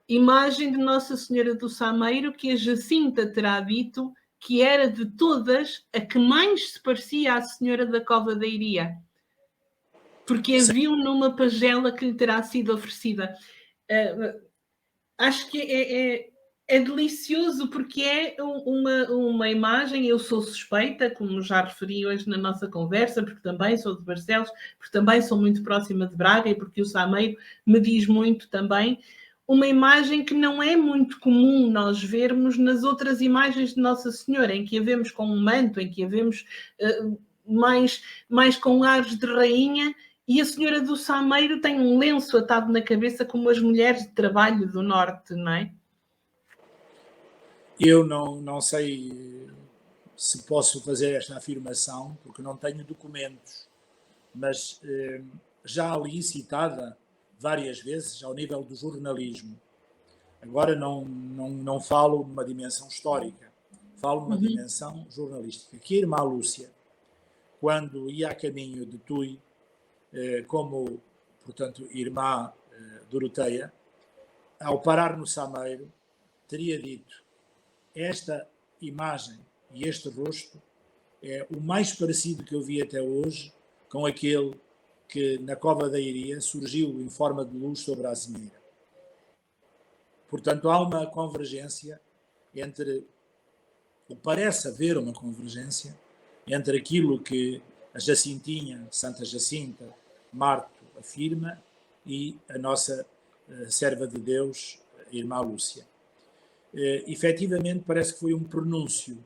[SPEAKER 2] Imagem de Nossa Senhora do Sameiro que a Jacinta terá dito que era de todas a que mais se parecia à Senhora da Cova da Iria. porque a viu numa pagela que lhe terá sido oferecida. Acho que é delicioso, porque é uma imagem. Eu sou suspeita, como já referi hoje na nossa conversa, porque também sou de Barcelos, porque também sou muito próxima de Braga e porque o Sameiro me diz muito também. Uma imagem que não é muito comum nós vermos nas outras imagens de Nossa Senhora, em que a vemos com um manto, em que a vemos mais com ares de rainha, e a Senhora do Sameiro tem um lenço atado na cabeça, como as mulheres de trabalho do Norte, não é?
[SPEAKER 3] Eu não sei se posso fazer esta afirmação, porque não tenho documentos, mas já ali citada várias vezes ao nível do jornalismo. Agora não falo numa dimensão histórica, falo numa dimensão jornalística. Que a irmã Lúcia, quando ia a caminho de Tui, como, portanto, irmã Doroteia, ao parar no Sameiro, teria dito: esta imagem e este rosto é o mais parecido que eu vi até hoje com aquele que na Cova da Iria surgiu em forma de luz sobre a azinheira. Portanto, há uma convergência entre, ou parece haver uma convergência entre aquilo que a Jacintinha, Santa Jacinta, Marto afirma, e a nossa serva de Deus, a irmã Lúcia. Efetivamente, parece que foi um pronúncio,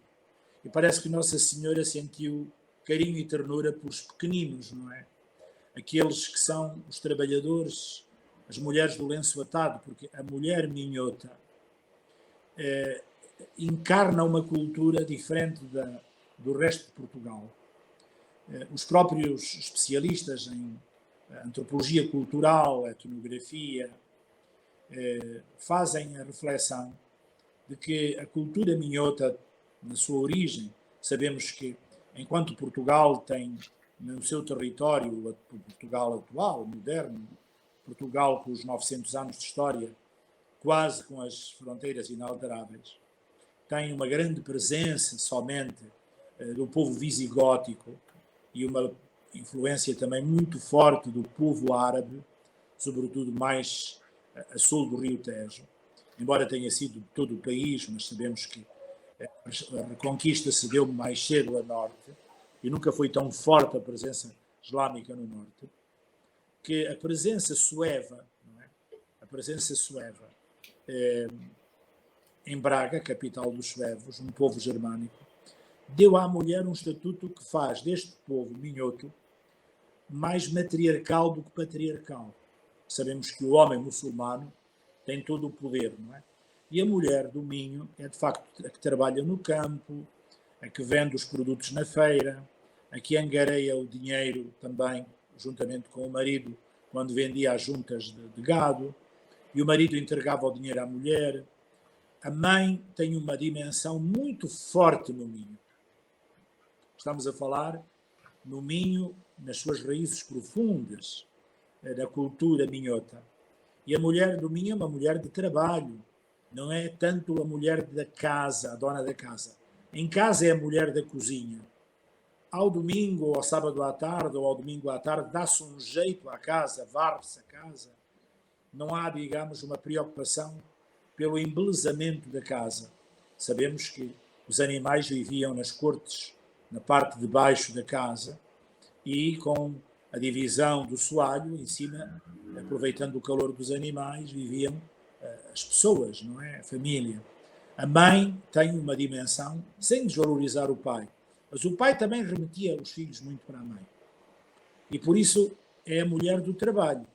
[SPEAKER 3] e parece que Nossa Senhora sentiu carinho e ternura por os pequeninos, não é? Aqueles que são os trabalhadores, as mulheres do lenço atado, porque a mulher minhota encarna uma cultura diferente do resto de Portugal. Os próprios especialistas em antropologia cultural, etnografia, fazem a reflexão de que a cultura minhota, na sua origem, sabemos que, enquanto Portugal tem no seu território, o Portugal atual, moderno, Portugal com os 900 anos de história, quase com as fronteiras inalteráveis, tem uma grande presença somente do povo visigótico e uma influência também muito forte do povo árabe, sobretudo mais a sul do Rio Tejo, embora tenha sido de todo o país, mas sabemos que a Reconquista se deu mais cedo a norte e nunca foi tão forte a presença islâmica no norte, que a presença sueva, não é? A presença sueva em Braga, capital dos suevos, um povo germânico, deu à mulher um estatuto que faz deste povo minhoto mais matriarcal do que patriarcal. Sabemos que o homem muçulmano tem todo o poder, não é? E a mulher do Minho é, de facto, a que trabalha no campo, a que vende os produtos na feira, a que angareia o dinheiro também, juntamente com o marido, quando vendia as juntas de gado, e o marido entregava o dinheiro à mulher. A mãe tem uma dimensão muito forte no Minho. Estamos a falar no Minho, nas suas raízes profundas, da cultura minhota. E a mulher do Minho é uma mulher de trabalho, não é tanto a mulher da casa, a dona da casa. Em casa é a mulher da cozinha. Ao domingo, ou ao sábado à tarde, ou ao domingo à tarde, dá-se um jeito à casa, varre-se a casa. Não há, digamos, uma preocupação pelo embelezamento da casa. Sabemos que os animais viviam nas cortes, na parte de baixo da casa, e com a divisão do soalho, em cima, aproveitando o calor dos animais, viviam as pessoas, não é? A família. A mãe tem uma dimensão, sem desvalorizar o pai, mas o pai também remetia os filhos muito para a mãe. E por isso é a mulher do trabalho.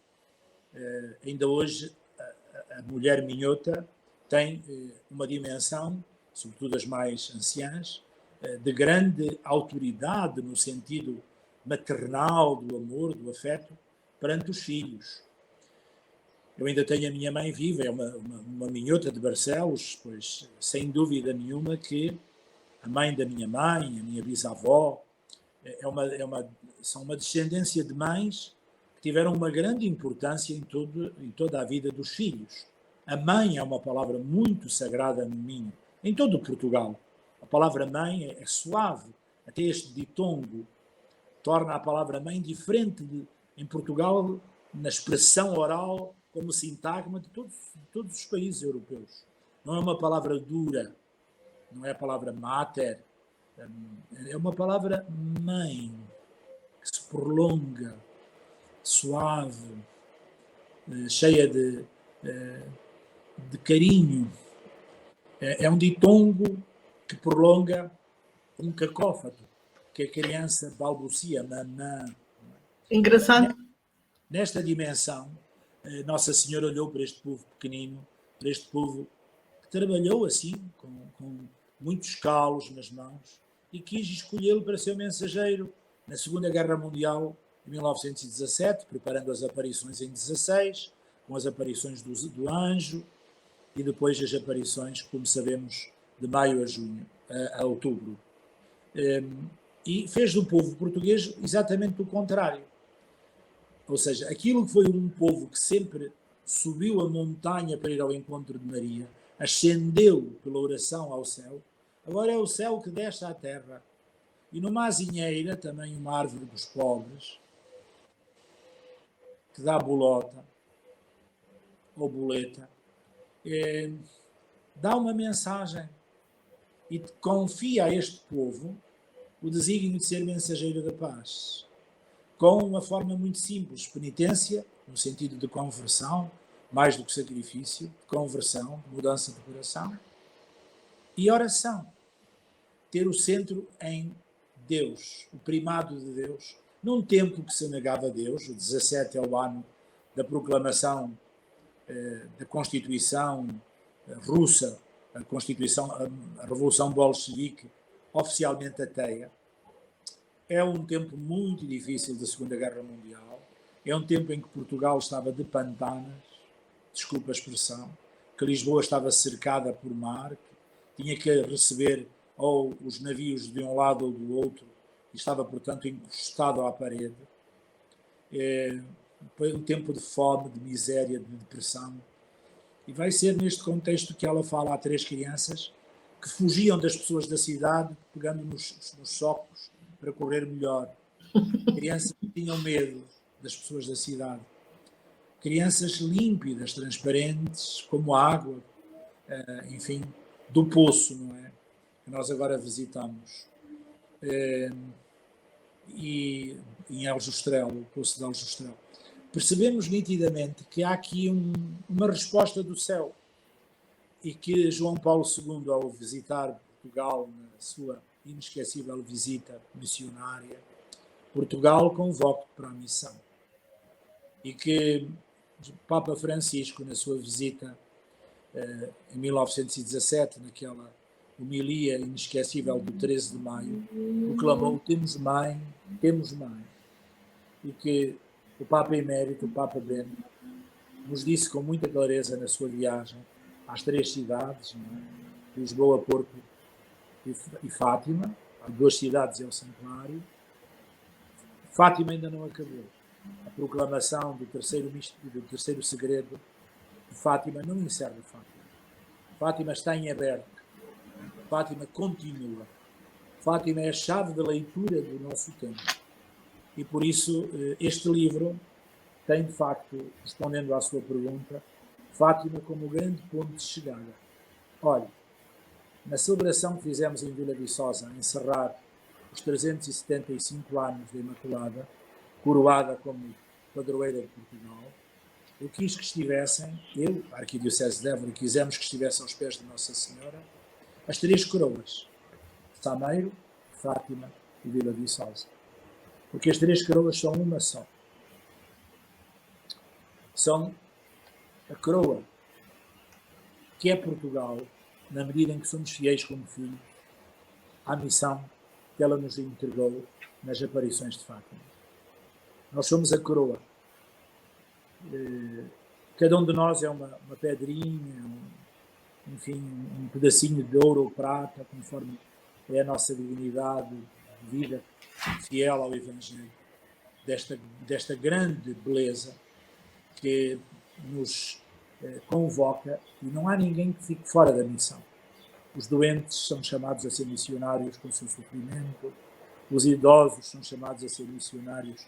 [SPEAKER 3] Ainda hoje, a mulher minhota tem uma dimensão, sobretudo as mais anciãs, de grande autoridade no sentido maternal, do amor, do afeto, perante os filhos. Eu ainda tenho a minha mãe viva, é uma minhota de Barcelos, pois sem dúvida nenhuma que a mãe da minha mãe, a minha bisavó, são uma descendência de mães que tiveram uma grande importância em toda a vida dos filhos. A mãe é uma palavra muito sagrada no Minho, em todo Portugal. A palavra mãe é suave, até este ditongo torna a palavra mãe diferente em Portugal, na expressão oral, como sintagma de todos os países europeus. Não é uma palavra dura, não é a palavra mater, é uma palavra mãe, que se prolonga, suave, cheia de carinho. É um ditongo que prolonga um cacófato, que a criança balbucia, mamã.
[SPEAKER 2] Engraçado.
[SPEAKER 3] Nesta dimensão, Nossa Senhora olhou para este povo pequenino, para este povo que trabalhou assim, com muitos calos nas mãos, e quis escolhê-lo para ser o mensageiro na Segunda Guerra Mundial, em 1917, preparando as aparições em 16, com as aparições do anjo, e depois as aparições, como sabemos, de maio a junho, a outubro. E fez do povo português exatamente o contrário. Ou seja, aquilo que foi um povo que sempre subiu a montanha para ir ao encontro de Maria, ascendeu pela oração ao céu, agora é o céu que desce à terra. E numa azinheira, também uma árvore dos pobres, que dá bolota, ou boleta, dá uma mensagem e confia a este povo o desígnio de ser mensageiro da paz, com uma forma muito simples, penitência, no sentido de conversão, mais do que sacrifício, conversão, mudança de coração, e oração. Ter o centro em Deus, o primado de Deus, num tempo que se negava a Deus. O 17 é o ano da proclamação da Constituição russa, a Revolução Bolchevique, oficialmente ateia. É um tempo muito difícil da Segunda Guerra Mundial. É um tempo em que Portugal estava de pantanas, desculpa a expressão, que Lisboa estava cercada por mar, que tinha que receber ou os navios de um lado ou do outro, e estava, portanto, encostado à parede. Foi um tempo de fome, de miséria, de depressão. E vai ser neste contexto que ela fala a 3 crianças que fugiam das pessoas da cidade, pegando nos socos para correr melhor. Crianças que tinham medo das pessoas da cidade. Crianças límpidas, transparentes, como a água, enfim, do poço, não é? Que nós agora visitamos. E em Aljustrel, o poço de Aljustrel. Percebemos nitidamente que há aqui uma resposta do céu e que João Paulo II, ao visitar Portugal na sua inesquecível visita missionária, Portugal convoca para a missão. E que o Papa Francisco, na sua visita em 1917, naquela homilia inesquecível do 13 de maio, proclamou: temos mãe, temos mãe. E que o Papa Emérito, o Papa Bento, nos disse com muita clareza na sua viagem às 3 cidades, Lisboa, Porto e Fátima, há 2 cidades é o santuário. Fátima ainda não acabou. A proclamação do terceiro segredo de Fátima não encerra Fátima. Fátima está em aberto. Fátima continua. Fátima é a chave da leitura do nosso tempo. E por isso este livro tem, de facto, respondendo à sua pergunta, Fátima como grande ponto de chegada. Olha, na celebração que fizemos em Vila Viçosa, a encerrar os 375 anos da Imaculada, coroada como padroeira de Portugal, eu quis que estivessem, a Arquidiocese de Évora, quisemos que estivessem aos pés de Nossa Senhora, as 3 coroas, Sameiro, Fátima e Vila Viçosa. Porque as 3 coroas são uma só. São a coroa que é Portugal, na medida em que somos fiéis como filhos, à missão que ela nos entregou nas aparições de Fátima. Nós somos a coroa. Cada um de nós é uma pedrinha, enfim, um pedacinho de ouro ou prata, conforme é a nossa dignidade de vida, fiel ao Evangelho, desta grande beleza que nos convoca, e não há ninguém que fique fora da missão. Os doentes são chamados a ser missionários com o seu sofrimento, os idosos são chamados a ser missionários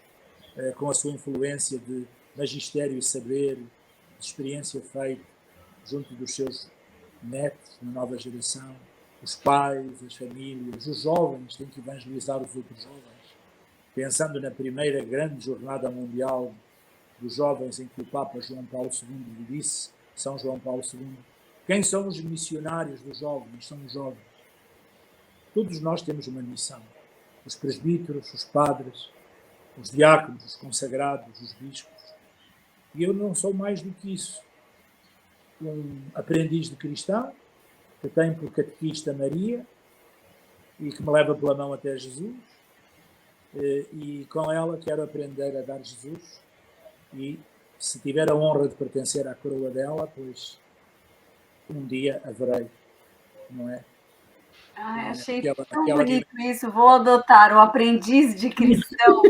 [SPEAKER 3] com a sua influência de magistério e saber, de experiência feita junto dos seus netos, na nova geração, os pais, as famílias, os jovens, têm que evangelizar os outros jovens. Pensando na primeira grande jornada mundial dos jovens, em que o Papa João Paulo II disse, São João Paulo II, quem são os missionários dos jovens? São os jovens. Todos nós temos uma missão. Os presbíteros, os padres, os diáconos, os consagrados, os bispos. E eu não sou mais do que isso. Um aprendiz de cristão, que tem por catequista Maria e que me leva pela mão até Jesus. E com ela quero aprender a dar Jesus. E se tiver a honra de pertencer à coroa dela, pois um dia haverei, não é?
[SPEAKER 1] Ai, achei tão bonito isso. Vou adotar o aprendiz de cristão.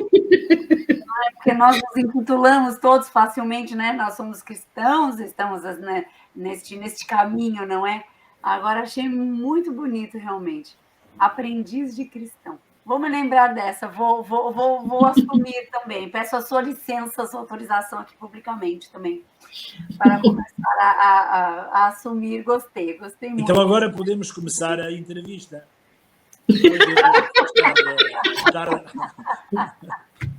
[SPEAKER 1] Porque nós nos intitulamos todos facilmente, né? Nós somos cristãos, estamos, né, neste caminho, não é? Agora achei muito bonito, realmente. Aprendiz de cristão. Vou me lembrar dessa, vou assumir também. Peço a sua licença, a sua autorização aqui publicamente também, para começar a assumir. Gostei muito.
[SPEAKER 3] Então agora podemos começar a entrevista. Dar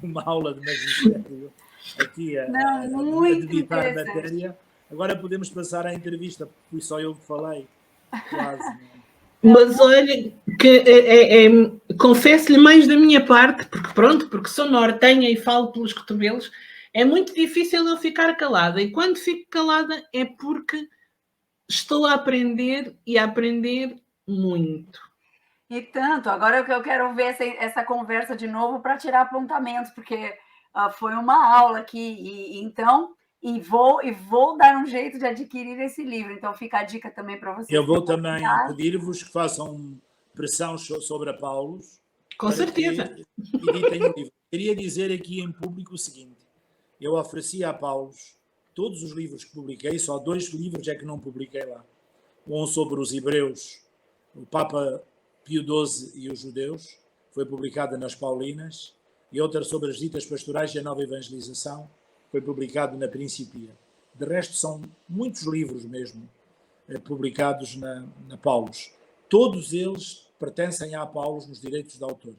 [SPEAKER 3] uma aula de magistério aqui a debitar matéria. Agora podemos passar à entrevista, porque fui só eu que falei, quase.
[SPEAKER 2] Mas olha, que confesso-lhe mais da minha parte, porque sou nortenha e falo pelos cotovelos, é muito difícil eu ficar calada. E quando fico calada é porque estou a aprender e a aprender muito.
[SPEAKER 1] E tanto, agora eu quero ver essa conversa de novo para tirar apontamentos, porque foi uma aula aqui, e vou dar um jeito de adquirir esse livro. Então fica a dica também para vocês.
[SPEAKER 3] Eu vou também pedir-vos que façam pressão sobre a Paulos.
[SPEAKER 2] Com certeza.
[SPEAKER 3] Editem o livro. Queria dizer aqui em público o seguinte: eu ofereci a Paulos todos os livros que publiquei, só 2 livros é que não publiquei lá. Um sobre os hebreus, o Papa Pio XII e os judeus, foi publicado nas Paulinas, e outra sobre as ditas pastorais e a nova evangelização, foi publicado na Principia. De resto, são muitos livros mesmo publicados na Paulos. Todos eles pertencem a Paulos nos direitos de autor.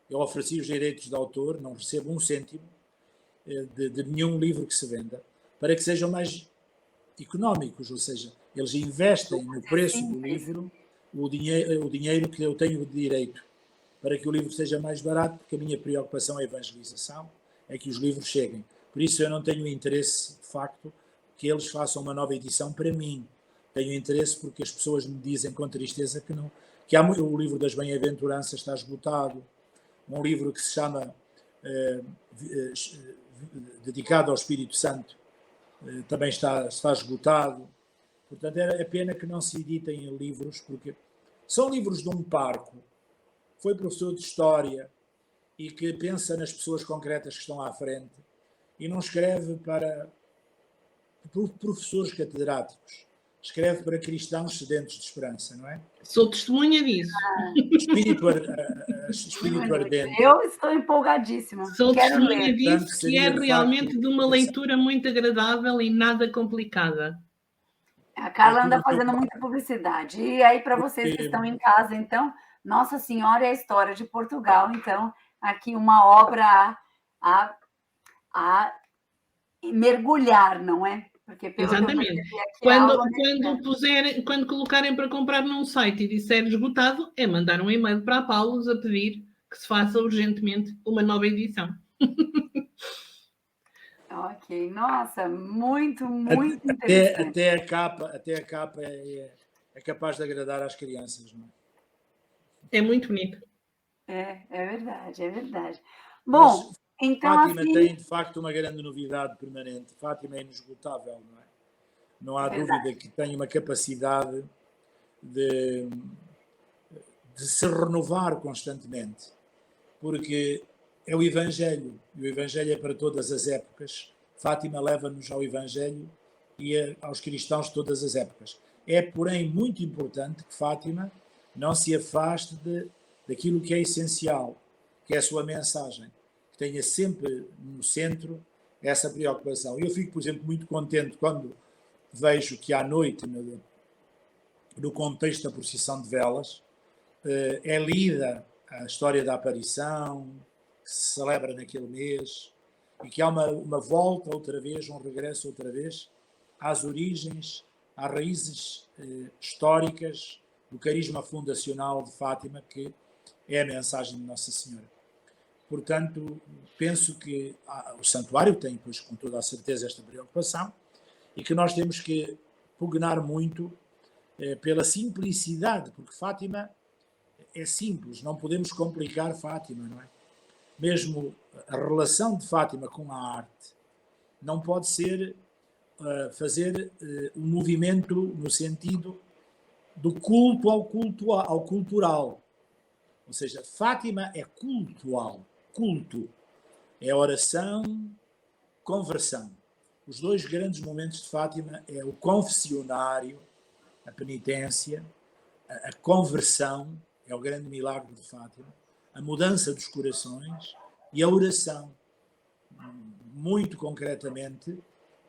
[SPEAKER 3] Eu ofereci os direitos de autor, não recebo 1 cêntimo de nenhum livro que se venda, para que sejam mais económicos, ou seja, eles investem no preço do livro o dinheiro que eu tenho de direito, para que o livro seja mais barato, porque a minha preocupação é a evangelização, é que os livros cheguem. Por isso eu não tenho interesse, de facto, que eles façam uma nova edição para mim. Tenho interesse porque as pessoas me dizem com tristeza que o livro das Bem-aventuranças está esgotado, um livro que se chama dedicado ao Espírito Santo também está esgotado. Portanto, é pena que não se editem livros, porque são livros de um parco, foi professor de História e que pensa nas pessoas concretas que estão à frente e não escreve para professores catedráticos, escreve para cristãos sedentos de esperança, não é?
[SPEAKER 2] Sou testemunha disso.
[SPEAKER 3] Espírito ardente.
[SPEAKER 1] Eu estou empolgadíssima.
[SPEAKER 2] Sou testemunha disso, que é realmente de uma leitura muito agradável e nada complicada.
[SPEAKER 1] A Carla anda fazendo muita publicidade. E aí, para vocês que estão em casa, então, Nossa Senhora e a História de Portugal. Então, aqui uma obra a mergulhar, não é? Porque
[SPEAKER 2] exatamente. Quando colocarem para comprar num site e disser esgotado, é mandar um e-mail para a Paulos a pedir que se faça urgentemente uma nova edição.
[SPEAKER 1] Ok, nossa, muito interessante.
[SPEAKER 3] Até a capa é capaz de agradar às crianças, não é?
[SPEAKER 2] É muito bonito.
[SPEAKER 1] É verdade. Bom,
[SPEAKER 3] mas
[SPEAKER 1] então
[SPEAKER 3] Fátima
[SPEAKER 1] assim...
[SPEAKER 3] tem, de facto, uma grande novidade permanente. Fátima é inesgotável, não é? Não há dúvida que tem uma capacidade de se renovar constantemente, porque é o Evangelho, e o Evangelho é para todas as épocas. Fátima leva-nos ao Evangelho e aos cristãos de todas as épocas. É, porém, muito importante que Fátima não se afaste daquilo que é essencial, que é a sua mensagem. que tenha sempre no centro essa preocupação. Eu fico, por exemplo, muito contente quando vejo que à noite, no contexto da procissão de velas, é lida a história da aparição, que se celebra naquele mês, e que há uma volta outra vez, um regresso outra vez às origens, às raízes históricas do carisma fundacional de Fátima, que é a mensagem de Nossa Senhora. Portanto, penso que o santuário tem, pois, com toda a certeza, esta preocupação, e que nós temos que pugnar muito pela simplicidade, porque Fátima é simples, não podemos complicar Fátima, não é? Mesmo a relação de Fátima com a arte não pode ser fazer um movimento no sentido do culto ao cultural. Ou seja, Fátima é cultual. Culto é oração, conversão. Os dois grandes momentos de Fátima é o confessionário, a penitência, a conversão, é o grande milagre de Fátima, a mudança dos corações e a oração, muito concretamente,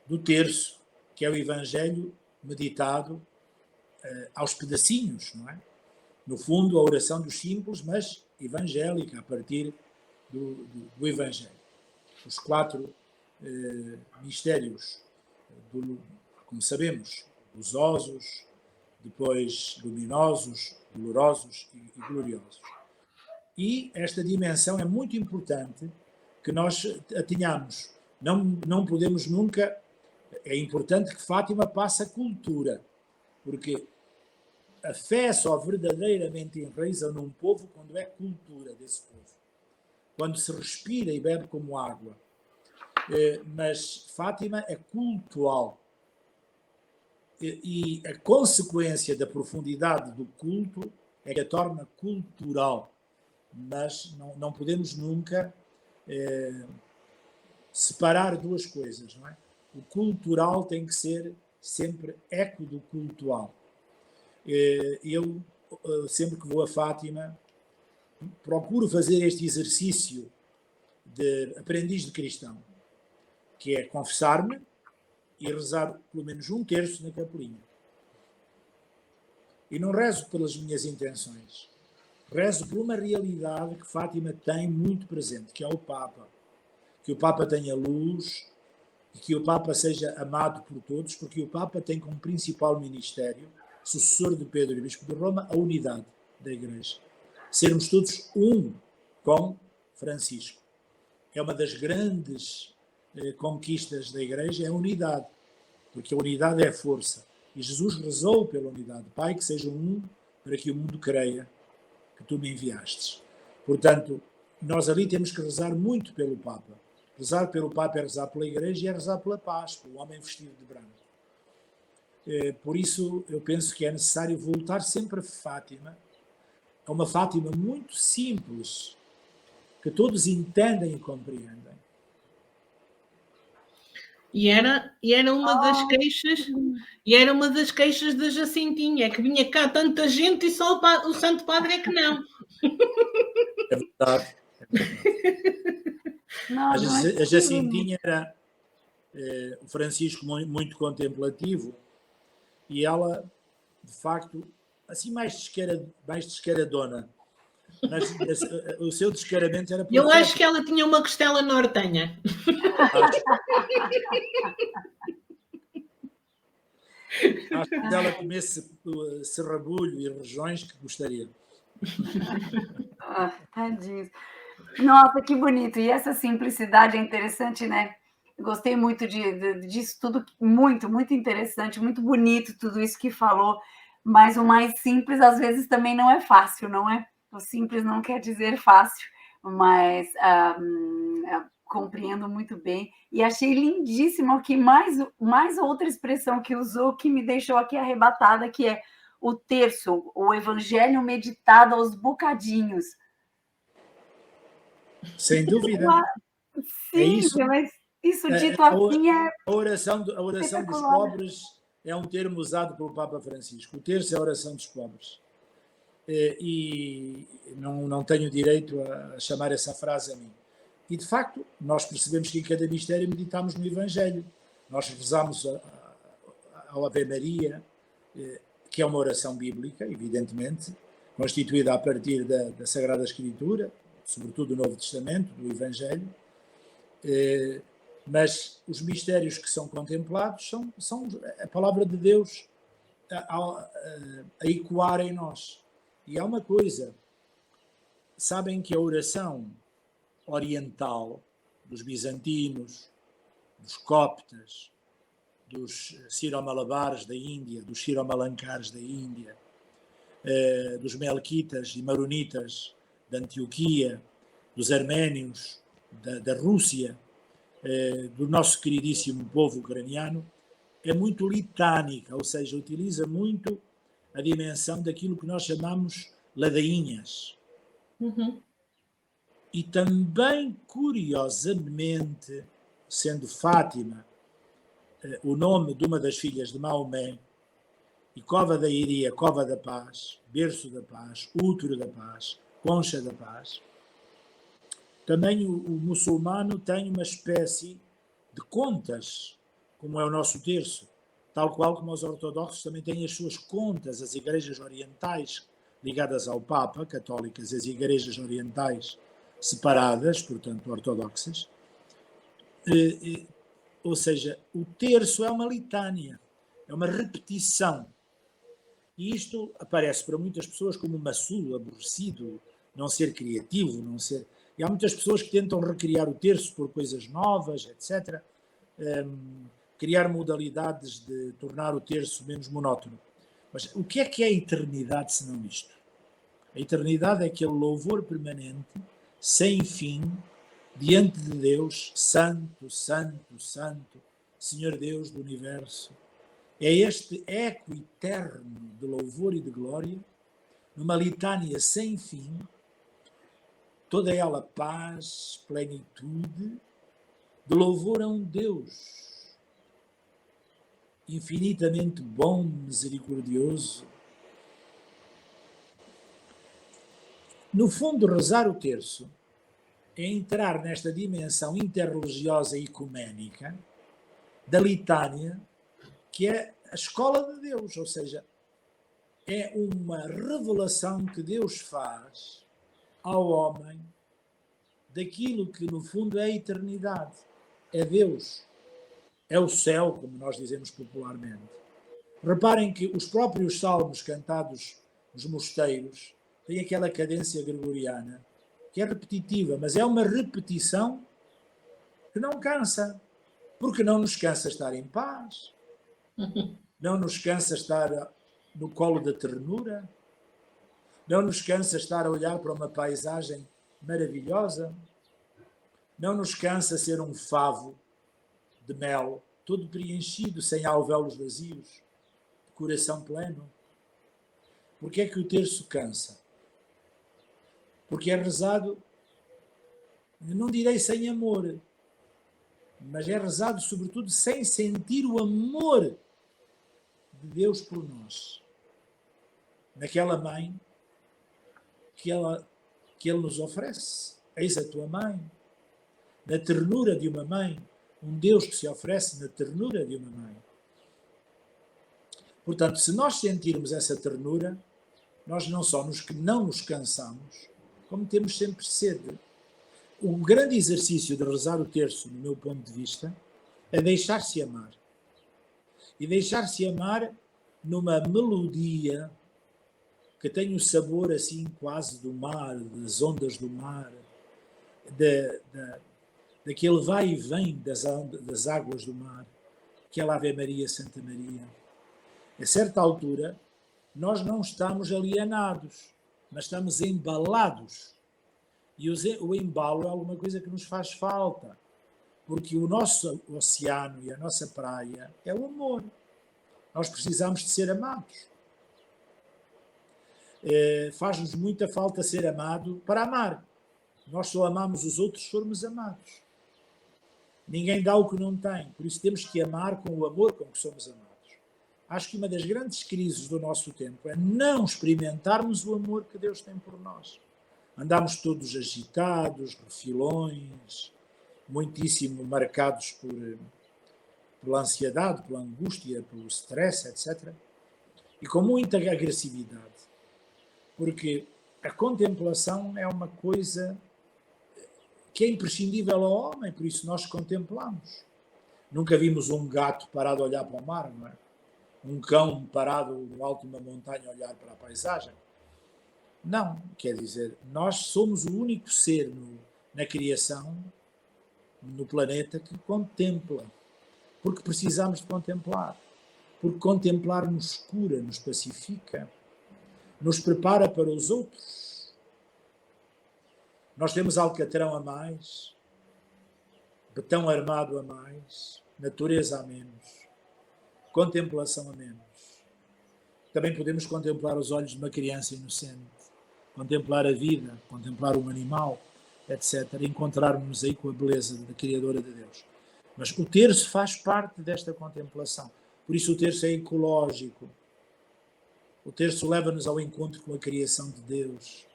[SPEAKER 3] do terço, que é o Evangelho meditado aos pedacinhos, não é? No fundo, a oração dos simples, mas evangélica, a partir do Evangelho. Os 4 mistérios, como sabemos, gozosos, depois luminosos, dolorosos e gloriosos. E esta dimensão é muito importante que nós a tenhamos. Não podemos nunca... É importante que Fátima passe a cultura, porque a fé só verdadeiramente enraiza num povo quando é cultura desse povo. Quando se respira e bebe como água. Mas Fátima é cultual. E a consequência da profundidade do culto é que a torna cultural. Mas não podemos nunca separar duas coisas, não é? O cultural tem que ser sempre eco do cultual. Eu, sempre que vou a Fátima, procuro fazer este exercício de aprendiz de cristão, que é confessar-me e rezar pelo menos um terço na capelinha. E não rezo pelas minhas intenções. Rezo por uma realidade que Fátima tem muito presente, que é o Papa. Que o Papa tenha luz e que o Papa seja amado por todos, porque o Papa tem como principal ministério, sucessor de Pedro e Bispo de Roma, a unidade da Igreja. Sermos todos um com Francisco. É uma das grandes conquistas da Igreja, é a unidade, porque a unidade é a força. E Jesus rezou pela unidade. Pai, que sejam um, para que o mundo creia que tu me enviastes. Portanto, nós ali temos que rezar muito pelo Papa. Rezar pelo Papa é rezar pela Igreja e é rezar pela paz, pelo homem vestido de branco. Por isso, eu penso que é necessário voltar sempre a Fátima, a uma Fátima muito simples, que todos entendem e compreendem.
[SPEAKER 2] E era uma das queixas, da Jacintinha, que vinha cá tanta gente e só o Santo Padre é que não.
[SPEAKER 3] É verdade.
[SPEAKER 1] Não,
[SPEAKER 3] A Jacintinha era o Francisco muito contemplativo e ela, de facto, assim mais descaradona. Mas o seu descaramento era perfeito.
[SPEAKER 2] Eu acho que ela tinha uma costela nortenha.
[SPEAKER 3] Acho que se ela comesse serrabulho e regiões que gostaria.
[SPEAKER 1] Tadinho. Nossa, que bonito. E essa simplicidade é interessante, né? Eu gostei muito disso tudo, muito, muito interessante, muito bonito tudo isso que falou, mas o mais simples às vezes também não é fácil, não é? O simples não quer dizer fácil, mas compreendo muito bem. E achei lindíssimo aqui mais outra expressão que usou que me deixou aqui arrebatada, que é o terço, o evangelho meditado aos bocadinhos.
[SPEAKER 3] Sem dúvida.
[SPEAKER 1] Sim, é isso. Mas isso dito assim é...
[SPEAKER 3] A oração dos pobres é um termo usado pelo Papa Francisco. O terço é a oração dos pobres. E não tenho direito a chamar essa frase a mim. E, de facto, nós percebemos que em cada mistério meditamos no Evangelho. Nós rezamos ao Ave Maria, que é uma oração bíblica, evidentemente, constituída a partir da Sagrada Escritura, sobretudo do Novo Testamento, do Evangelho, mas os mistérios que são contemplados são a palavra de Deus a ecoar em nós. E há uma coisa, sabem que a oração oriental dos bizantinos, dos coptas, dos siromalabares da Índia, dos siromalancares da Índia, dos melquitas e maronitas da Antioquia, dos arménios da Rússia, do nosso queridíssimo povo ucraniano, é muito litânica, ou seja, utiliza muito a dimensão daquilo que nós chamamos ladainhas. E também, curiosamente, sendo Fátima o nome de uma das filhas de Maomé, e Cova da Iria, Cova da Paz, Berço da Paz, Útero da Paz, Concha da Paz, também o muçulmano tem uma espécie de contas, como é o nosso terço, tal qual como os ortodoxos também têm as suas contas, as igrejas orientais ligadas ao Papa, católicas, as igrejas orientais separadas, portanto ortodoxas, ou seja, o terço é uma litânia, é uma repetição. E isto aparece para muitas pessoas como maçudo, aborrecido, não ser criativo, não ser... E há muitas pessoas que tentam recriar o terço por coisas novas, etc. Criar modalidades de tornar o terço menos monótono. Mas o que é a eternidade senão isto? A eternidade é aquele louvor permanente, sem fim, diante de Deus, Santo, Santo, Santo, Senhor Deus do Universo. É este eco eterno de louvor e de glória, numa litânia sem fim, toda ela paz, plenitude, de louvor a um Deus infinitamente bom, misericordioso. No fundo, rezar o terço é entrar nesta dimensão interreligiosa e ecuménica da litânia, que é a escola de Deus, ou seja, é uma revelação que Deus faz ao homem daquilo que no fundo é a eternidade, é Deus, é o céu, como nós dizemos popularmente. Reparem que os próprios salmos cantados nos mosteiros têm aquela cadência gregoriana que é repetitiva, mas é uma repetição que não cansa, porque não nos cansa estar em paz, não nos cansa estar no colo da ternura, não nos cansa estar a olhar para uma paisagem maravilhosa, não nos cansa ser um favo de mel, todo preenchido, sem alvéolos vazios, de coração pleno. Porque é que o terço cansa? Porque é rezado, não direi sem amor, mas é rezado sobretudo sem sentir o amor de Deus por nós. Naquela mãe que Ele nos oferece. Eis a tua mãe. Na ternura de uma mãe. Um Deus que se oferece na ternura de uma mãe. Portanto, se nós sentirmos essa ternura, nós não só não nos cansamos, como temos sempre sede. O grande exercício de rezar o terço, no meu ponto de vista, é deixar-se amar. E deixar-se amar numa melodia que tem o sabor assim quase do mar, das ondas do mar, daquele vai e vem das águas do mar, aquela Ave Maria, Santa Maria. A certa altura, nós não estamos alienados, mas estamos embalados. E o embalo é alguma coisa que nos faz falta, porque o nosso oceano e a nossa praia é o amor. Nós precisamos de ser amados. Faz-nos muita falta ser amado para amar. Nós só amamos os outros se formos amados. Ninguém dá o que não tem, por isso temos que amar com o amor com que somos amados. Acho que uma das grandes crises do nosso tempo é não experimentarmos o amor que Deus tem por nós. Andámos todos agitados, refilões, muitíssimo marcados pela ansiedade, pela angústia, pelo stress, etc. E com muita agressividade. Porque a contemplação é uma coisa que é imprescindível ao homem, por isso nós contemplamos. Nunca vimos um gato parado a olhar para o mar, não é? Um cão parado no alto de uma montanha a olhar para a paisagem. Não, quer dizer, nós somos o único ser na criação, no planeta, que contempla. Porque precisamos de contemplar. Porque contemplar nos cura, nos pacifica, nos prepara para os outros. Nós temos alcatrão a mais, betão armado a mais, natureza a menos, contemplação a menos. Também podemos contemplar os olhos de uma criança inocente, contemplar a vida, contemplar um animal, etc. E encontrarmos aí com a beleza da Criadora de Deus. Mas o terço faz parte desta contemplação. Por isso o terço é ecológico. O terço leva-nos ao encontro com a criação de Deus.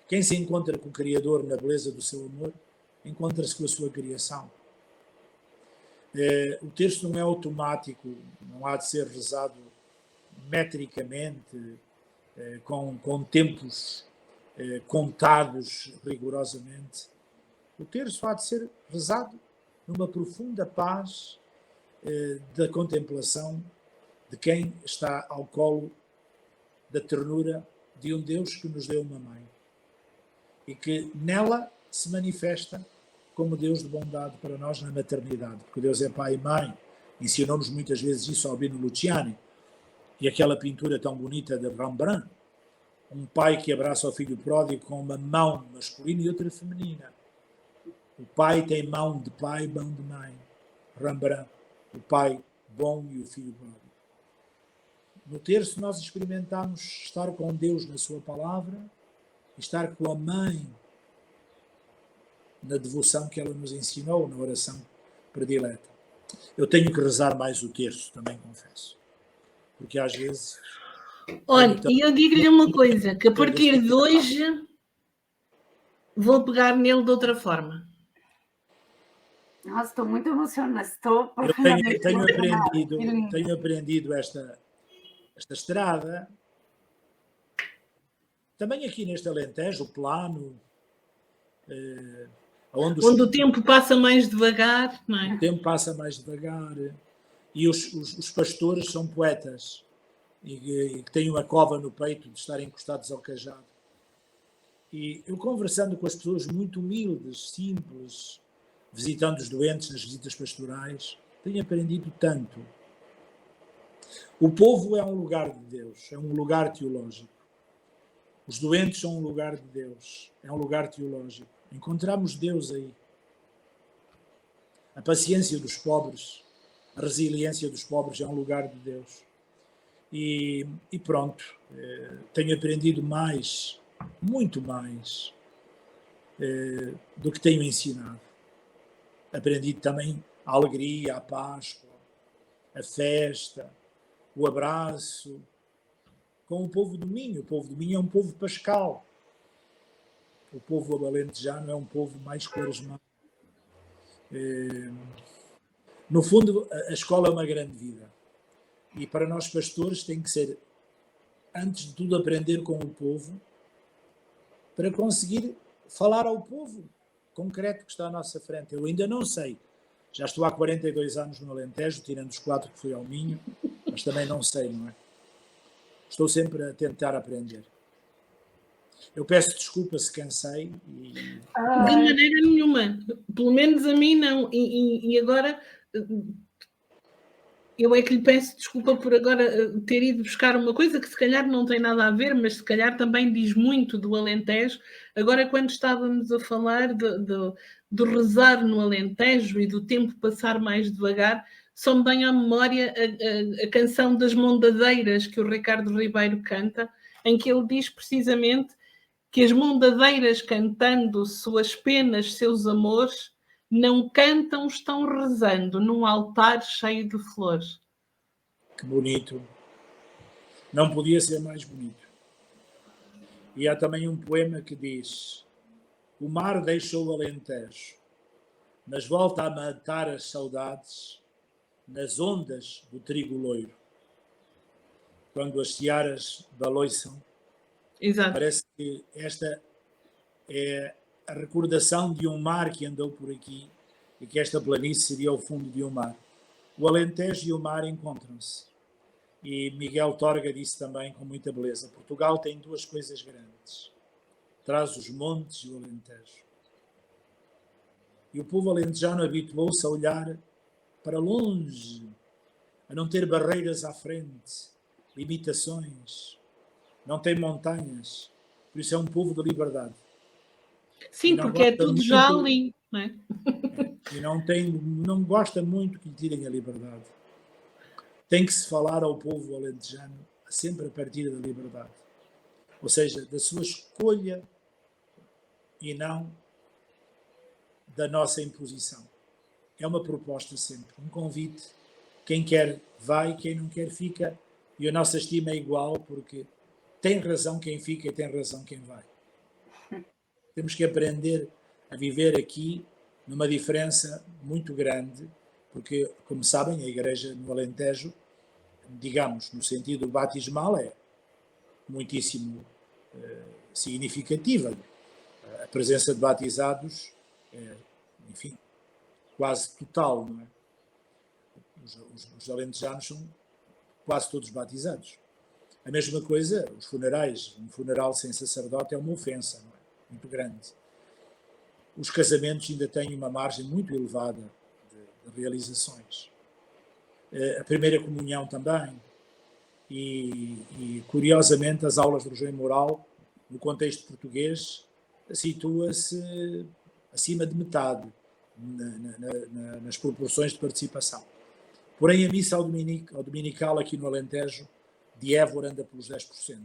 [SPEAKER 3] Quem se encontra com o Criador na beleza do seu amor, encontra-se com a sua criação. O terço não é automático, não há de ser rezado metricamente, com tempos contados rigorosamente. O terço há de ser rezado numa profunda paz da contemplação de quem está ao colo da ternura de um Deus que nos deu uma mãe e que nela se manifesta como Deus de bondade para nós na maternidade, porque Deus é pai e mãe. Ensinou-nos muitas vezes isso Albino Luciani. E aquela pintura tão bonita de Rembrandt, um pai que abraça o filho pródigo com uma mão masculina e outra feminina. O pai tem mão de pai, mão de mãe. Rembrandt, o pai bom e o filho pródigo. No terço nós experimentamos estar com Deus na sua palavra e estar com a mãe na devoção que ela nos ensinou, na oração predileta. Eu tenho que rezar mais o terço, também confesso. Porque às vezes...
[SPEAKER 2] Olha, e eu digo-lhe uma coisa, que a partir de hoje vou pegar nele de outra forma.
[SPEAKER 1] Nossa, estou muito emocionada. Estou
[SPEAKER 3] profundamente tenho aprendido esta estrada. Também aqui neste Alentejo, plano... onde
[SPEAKER 2] o tempo passa mais devagar, não é?
[SPEAKER 3] O tempo passa mais devagar. E os pastores são poetas e que têm uma cova no peito de estarem encostados ao cajado. E eu, conversando com as pessoas muito humildes, simples, visitando os doentes nas visitas pastorais, tenho aprendido tanto. O povo é um lugar de Deus, é um lugar teológico. Os doentes são um lugar de Deus, é um lugar teológico. Encontramos Deus aí. A paciência dos pobres, a resiliência dos pobres é um lugar de Deus. E pronto, tenho aprendido mais, muito mais, do que tenho ensinado. Aprendi também a alegria, a Páscoa, a festa, o abraço, com o povo do Minho. O povo do Minho é um povo pascal. O povo alentejano é um povo mais quaresmal. No fundo, a escola é uma grande vida. E para nós pastores tem que ser, antes de tudo, aprender com o povo para conseguir falar ao povo concreto que está à nossa frente. Eu ainda não sei. Já estou há 42 anos no Alentejo, tirando os 4 que fui ao Minho, mas também não sei, não é? Estou sempre a tentar aprender. Eu peço desculpa se cansei.
[SPEAKER 2] De maneira nenhuma. Pelo menos a mim não. E agora... Eu é que lhe peço desculpa por agora ter ido buscar uma coisa que se calhar não tem nada a ver, mas se calhar também diz muito do Alentejo. Agora, quando estávamos a falar do rezar no Alentejo e do tempo passar mais devagar, só me vem à memória a canção das Mondadeiras que o Ricardo Ribeiro canta, em que ele diz precisamente que as mondadeiras cantando suas penas, seus amores, não cantam, estão rezando num altar cheio de flores.
[SPEAKER 3] Que bonito. Não podia ser mais bonito. E há também um poema que diz: o mar deixou o Alentejo, mas volta a matar as saudades nas ondas do trigo loiro. Quando as searas baloiçam,
[SPEAKER 2] Exato.
[SPEAKER 3] parece que esta é a recordação de um mar que andou por aqui e que esta planície seria o fundo de um mar. O Alentejo e o mar encontram-se. E Miguel Torga disse também com muita beleza: Portugal tem duas coisas grandes. Traz os montes e o Alentejo. E o povo alentejano habituou-se a olhar para longe, a não ter barreiras à frente, limitações, não tem montanhas. Por isso é um povo de liberdade.
[SPEAKER 2] Sim, porque é tudo muito, já ali, não é?
[SPEAKER 3] E não gosta muito que lhe tirem a liberdade. Tem que se falar ao povo alentejano sempre a partir da liberdade. Ou seja, da sua escolha e não da nossa imposição. É uma proposta sempre, um convite. Quem quer vai, quem não quer fica. E a nossa estima é igual, porque tem razão quem fica e tem razão quem vai. Temos que aprender a viver aqui numa diferença muito grande, porque, como sabem, a Igreja no Alentejo, digamos, no sentido batismal, é muitíssimo significativa. A presença de batizados é, enfim, quase total, não é? Os alentejanos são quase todos batizados. A mesma coisa, os funerais. Um funeral sem sacerdote é uma ofensa, não é? Muito grande. Os casamentos ainda têm uma margem muito elevada de realizações. A primeira comunhão também. E, curiosamente, as aulas de religião e moral, no contexto português, situa-se acima de metade nas proporções de participação. Porém, a missa ao dominical aqui no Alentejo de Évora anda pelos 10%.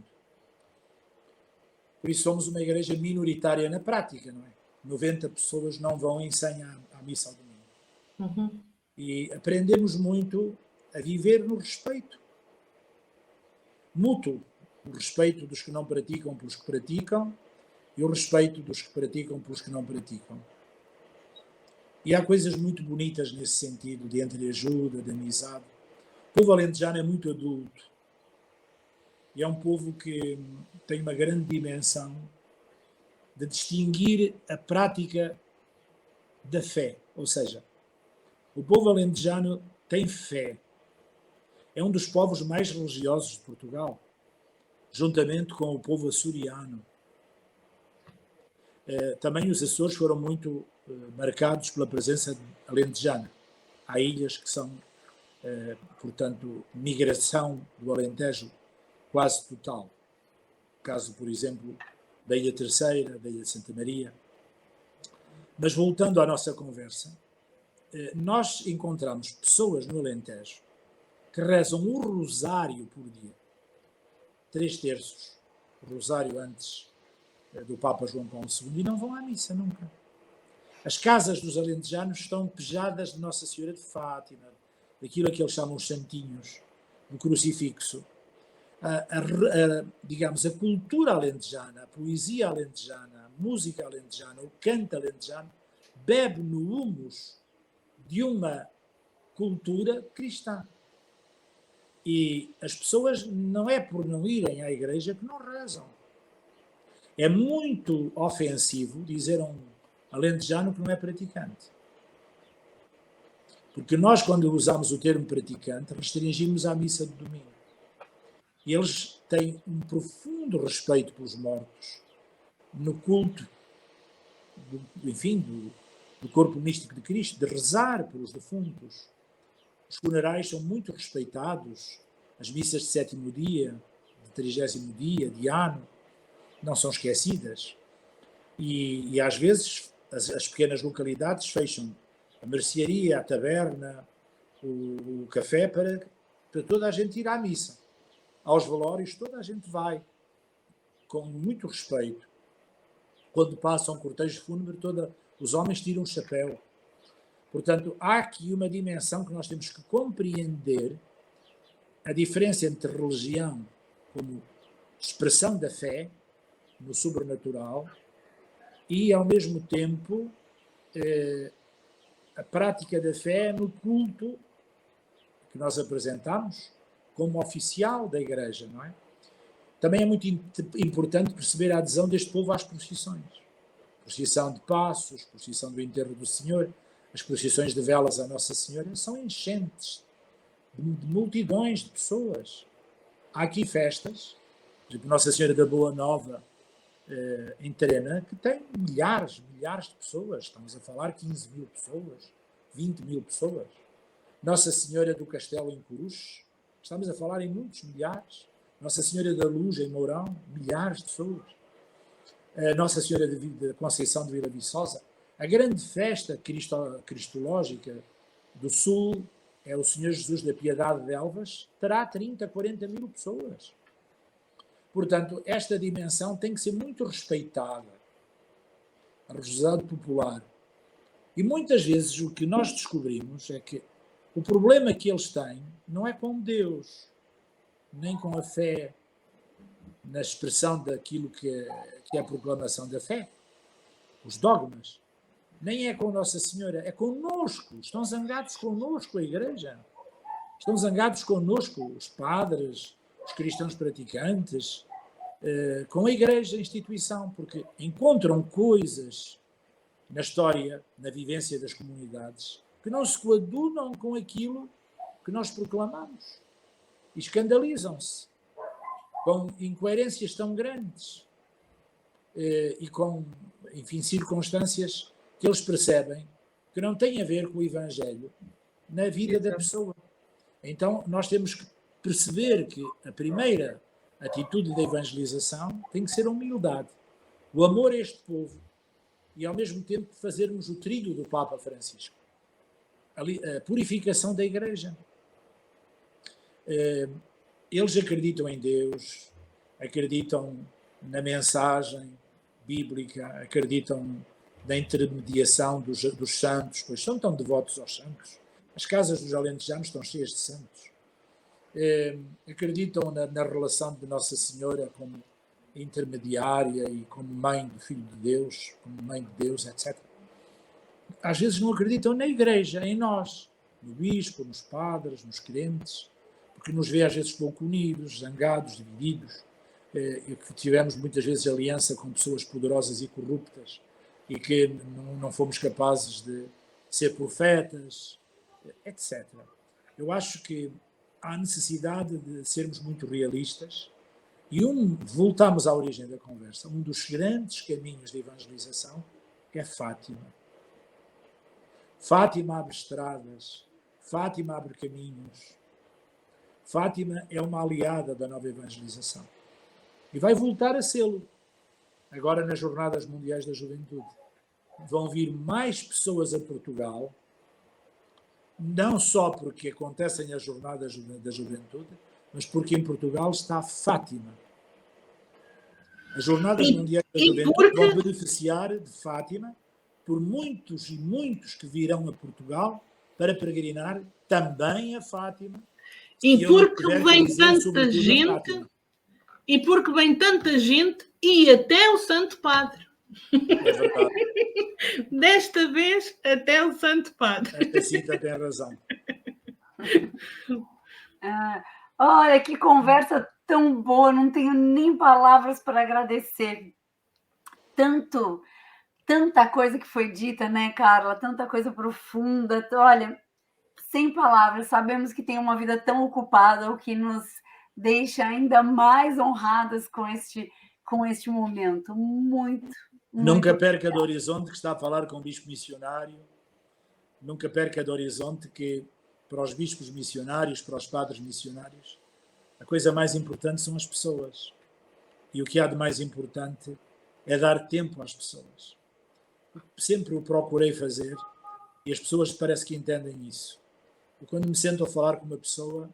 [SPEAKER 3] Por isso somos uma igreja minoritária na prática, não é? 90 pessoas não vão em 100 à missa ao domingo.
[SPEAKER 2] Uhum.
[SPEAKER 3] E aprendemos muito a viver no respeito mútuo. O respeito dos que não praticam pelos que praticam e o respeito dos que praticam pelos que não praticam. E há coisas muito bonitas nesse sentido, de entreajuda, de amizade. O povo alentejano é muito adulto. E é um povo que tem uma grande dimensão de distinguir a prática da fé. Ou seja, o povo alentejano tem fé. É um dos povos mais religiosos de Portugal, juntamente com o povo açoriano. Também os Açores foram muito marcados pela presença alentejana. Há ilhas que são, portanto, migração do Alentejo quase total. Caso, por exemplo, da Ilha Terceira, da Ilha de Santa Maria. Mas voltando à nossa conversa, nós encontramos pessoas no Alentejo que rezam um rosário por dia. 3 terços. O rosário antes do Papa João Paulo II, e não vão à missa nunca. As casas dos alentejanos estão pejadas de Nossa Senhora de Fátima, daquilo que eles chamam os santinhos, do crucifixo. Digamos, a cultura alentejana, a poesia alentejana, a música alentejana, o canto alentejano, bebe no humus de uma cultura cristã. E as pessoas não é por não irem à igreja que não rezam. É muito ofensivo dizer a um alentejano que não é praticante. Porque nós, quando usamos o termo praticante, restringimos à missa de domingo. E eles têm um profundo respeito pelos mortos, no culto, do corpo místico de Cristo, de rezar pelos defuntos. Os funerais são muito respeitados, as missas de 7º dia, de 30º dia, de ano, não são esquecidas. E às vezes as pequenas localidades fecham a mercearia, a taberna, o café para toda a gente ir à missa. Aos velórios toda a gente vai, com muito respeito. Quando passa um cortejo fúnebre, os homens tiram o chapéu. Portanto, há aqui uma dimensão que nós temos que compreender, a diferença entre religião como expressão da fé, no sobrenatural e, ao mesmo tempo, a prática da fé no culto que nós apresentamos como oficial da Igreja, não é? Também é muito importante perceber a adesão deste povo às procissões. Procissão de passos, procissão do enterro do Senhor, as procissões de velas à Nossa Senhora são enchentes de multidões de pessoas. Há aqui festas, por exemplo, Nossa Senhora da Boa Nova, em Trena, que tem milhares de pessoas. Estamos a falar 15 mil pessoas, 20 mil pessoas. Nossa Senhora do Castelo em Coruche, estamos a falar em muitos milhares. Nossa Senhora da Luz em Mourão, milhares de pessoas. Nossa Senhora de Conceição de Vila Viçosa. A grande festa cristológica do Sul é o Senhor Jesus da Piedade de Elvas, terá 30, 40 mil pessoas. Portanto, esta dimensão tem que ser muito respeitada. A religiosidade popular. E muitas vezes o que nós descobrimos é que o problema que eles têm não é com Deus, nem com a fé, na expressão daquilo que é a proclamação da fé, os dogmas, nem é com Nossa Senhora, é connosco. Estão zangados connosco a Igreja. Estão zangados connosco os padres, os cristãos praticantes, com a Igreja, a instituição, porque encontram coisas na história, na vivência das comunidades, que não se coadunam com aquilo que nós proclamamos. E escandalizam-se com incoerências tão grandes e com, enfim, circunstâncias que eles percebem que não têm a ver com o Evangelho na vida da pessoa. Então, nós temos que perceber que a primeira atitude da evangelização tem que ser a humildade, o amor a este povo e, ao mesmo tempo, fazermos o trilho do Papa Francisco, a purificação da Igreja. Eles acreditam em Deus, acreditam na mensagem bíblica, acreditam na intermediação dos santos, pois são tão devotos aos santos. As casas dos alentejanos estão cheias de santos. Acreditam na relação de Nossa Senhora como intermediária e como mãe do Filho de Deus, como mãe de Deus, etc. Às vezes não acreditam na Igreja, em nós, no bispo, nos padres, nos crentes, porque nos vê às vezes pouco unidos, zangados, divididos, e que tivemos muitas vezes aliança com pessoas poderosas e corruptas e que não fomos capazes de ser profetas, etc. Eu acho que há necessidade de sermos muito realistas e voltamos à origem da conversa, um dos grandes caminhos de evangelização é Fátima. Fátima abre estradas, Fátima abre caminhos. Fátima é uma aliada da nova evangelização. E vai voltar a sê-lo. Agora nas Jornadas Mundiais da Juventude. Vão vir mais pessoas a Portugal, não só porque acontecem as Jornadas da Juventude, mas porque em Portugal está Fátima. As Jornadas Mundiais da Juventude vão beneficiar de Fátima por muitos e muitos que virão a Portugal para peregrinar também a Fátima.
[SPEAKER 2] E porque vem tanta gente, e porque vem tanta gente e até o Santo Padre.
[SPEAKER 3] É verdade.
[SPEAKER 2] Desta vez, até o Santo Padre.
[SPEAKER 3] Esta Cinta tem razão.
[SPEAKER 1] Olha, que conversa tão boa, não tenho nem palavras para agradecer. Tanta coisa que foi dita, né, Carla? Tanta coisa profunda. Olha, sem palavras, sabemos que tem uma vida tão ocupada, o que nos deixa ainda mais honradas com este momento. Muito.
[SPEAKER 3] Nunca perca do horizonte que está a falar com o bispo missionário. Nunca perca do horizonte que, para os bispos missionários, para os padres missionários, a coisa mais importante são as pessoas. E o que há de mais importante é dar tempo às pessoas. Sempre o procurei fazer e as pessoas parece que entendem isso. Eu, quando me sento a falar com uma pessoa,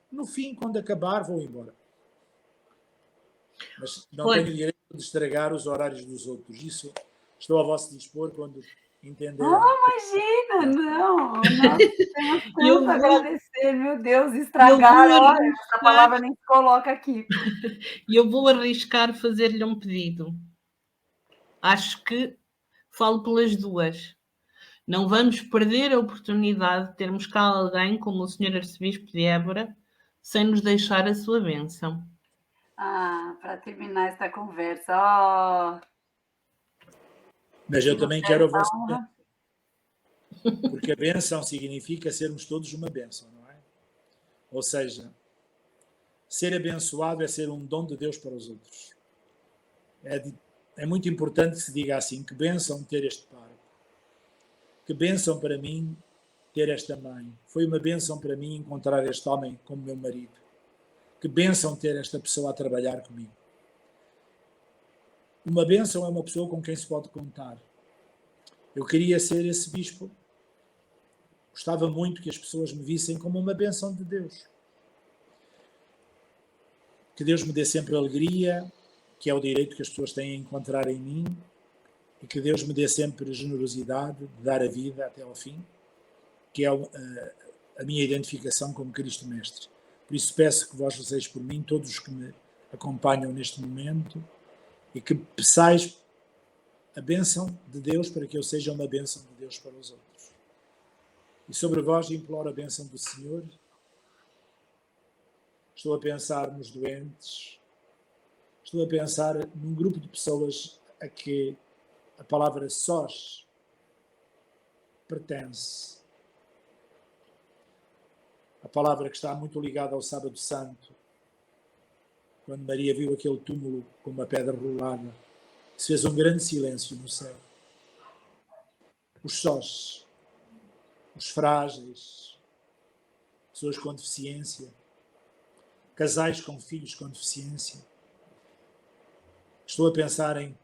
[SPEAKER 3] no fim, quando acabar, vou embora. Mas não tenho direito de estragar os horários dos outros. Isso estou a vosso dispor quando entenderam?
[SPEAKER 1] Imagina, não, nós temos
[SPEAKER 2] Eu
[SPEAKER 1] tanto a
[SPEAKER 2] vou
[SPEAKER 1] agradecer, meu Deus,
[SPEAKER 2] eu
[SPEAKER 1] estragar,
[SPEAKER 2] vou
[SPEAKER 1] olha, essa
[SPEAKER 2] arriscar
[SPEAKER 1] palavra nem se coloca aqui.
[SPEAKER 2] eu vou arriscar fazer-lhe um pedido. Acho que falo pelas duas. Não vamos perder a oportunidade de termos cá alguém como o Sr. Arcebispo de Évora, sem nos deixar a sua bênção.
[SPEAKER 1] Para terminar esta conversa,
[SPEAKER 3] Mas
[SPEAKER 1] se
[SPEAKER 3] eu
[SPEAKER 1] nos
[SPEAKER 3] também
[SPEAKER 1] der
[SPEAKER 3] quero a
[SPEAKER 1] essa
[SPEAKER 3] vossa bênção,
[SPEAKER 1] honra.
[SPEAKER 3] porque a bênção significa sermos todos uma bênção, não é? Ou seja, ser abençoado é ser um dom de Deus para os outros. É muito importante que se diga assim: que bênção ter este pai, que bênção para mim ter esta mãe, foi uma bênção para mim encontrar este homem como meu marido, que bênção ter esta pessoa a trabalhar comigo. Uma bênção é uma pessoa com quem se pode contar. Eu queria ser esse bispo. Gostava muito que as pessoas me vissem como uma bênção de Deus. Que Deus me dê sempre alegria, que é o direito que as pessoas têm a encontrar em mim, e que Deus me dê sempre generosidade de dar a vida até ao fim, que é a minha identificação como Cristo Mestre. Por isso peço que vós fazeis por mim, todos os que me acompanham neste momento, e que peçais a bênção de Deus para que eu seja uma bênção de Deus para os outros. E sobre vós imploro a bênção do Senhor. Estou a pensar nos doentes, estou a pensar num grupo de pessoas a que a palavra sós pertence. A palavra que está muito ligada ao Sábado Santo, quando Maria viu aquele túmulo com uma pedra rolada, se fez um grande silêncio no céu. Os sós, os frágeis, pessoas com deficiência, casais com filhos com deficiência. Estou a pensar em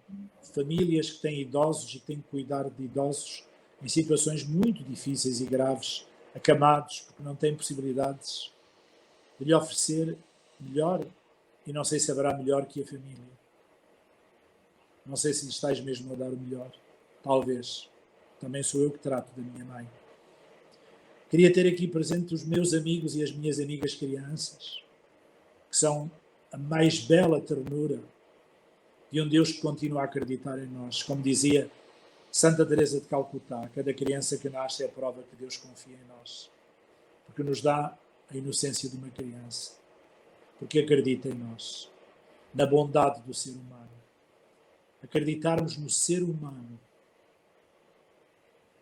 [SPEAKER 3] famílias que têm idosos e que têm que cuidar de idosos em situações muito difíceis e graves, acamados, porque não têm possibilidades de lhe oferecer melhor, e não sei se haverá melhor que a família. Não sei se lhe estáis mesmo a dar o melhor. Talvez. Também sou eu que trato da minha mãe. Queria ter aqui presente os meus amigos e as minhas amigas crianças, que são a mais bela ternura de um Deus que continua a acreditar em nós. Como dizia Santa Teresa de Calcutá, cada criança que nasce é a prova que Deus confia em nós, porque nos dá a inocência de uma criança, porque acredita em nós, na bondade do ser humano. Acreditarmos no ser humano.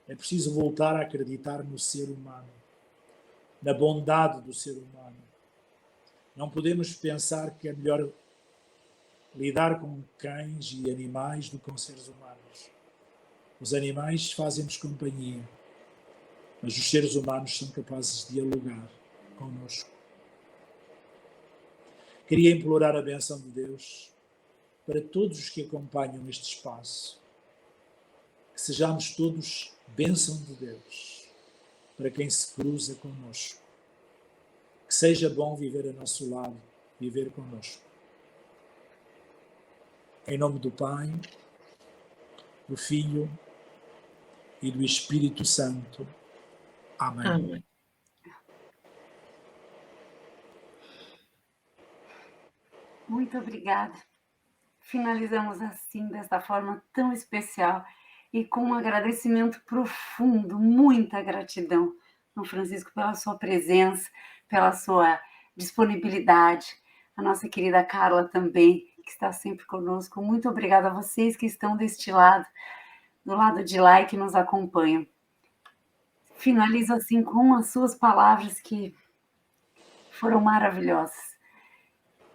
[SPEAKER 3] É preciso voltar a acreditar no ser humano, na bondade do ser humano. Não podemos pensar que é melhor lidar com cães e animais do que com seres humanos. Os animais fazem-nos companhia, mas os seres humanos são capazes de dialogar connosco. Queria implorar a bênção de Deus para todos os que acompanham este espaço. Que sejamos todos bênção de Deus para quem se cruza connosco. Que seja bom viver a nosso lado, viver connosco. Em nome do Pai, do Filho e do Espírito Santo. Amém.
[SPEAKER 2] Amém.
[SPEAKER 1] Muito obrigada. Finalizamos assim, desta forma tão especial e com um agradecimento profundo, muita gratidão, Dom Francisco, pela sua presença, pela sua disponibilidade. A nossa querida Carla também, que está sempre conosco. Muito obrigada a vocês que estão deste lado, do lado de lá e que nos acompanham. Finalizo assim com as suas palavras que foram maravilhosas.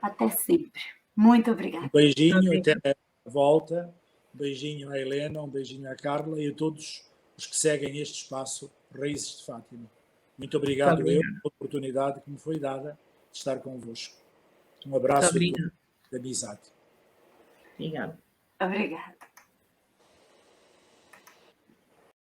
[SPEAKER 1] Até sempre. Muito obrigada.
[SPEAKER 3] Um beijinho, até a volta. Um beijinho à Helena, um beijinho à Carla e a todos os que seguem este espaço Raízes de Fátima. Muito obrigado pela oportunidade que me foi dada de estar convosco. Um abraço de amizade.
[SPEAKER 2] Obrigada.
[SPEAKER 1] Obrigada.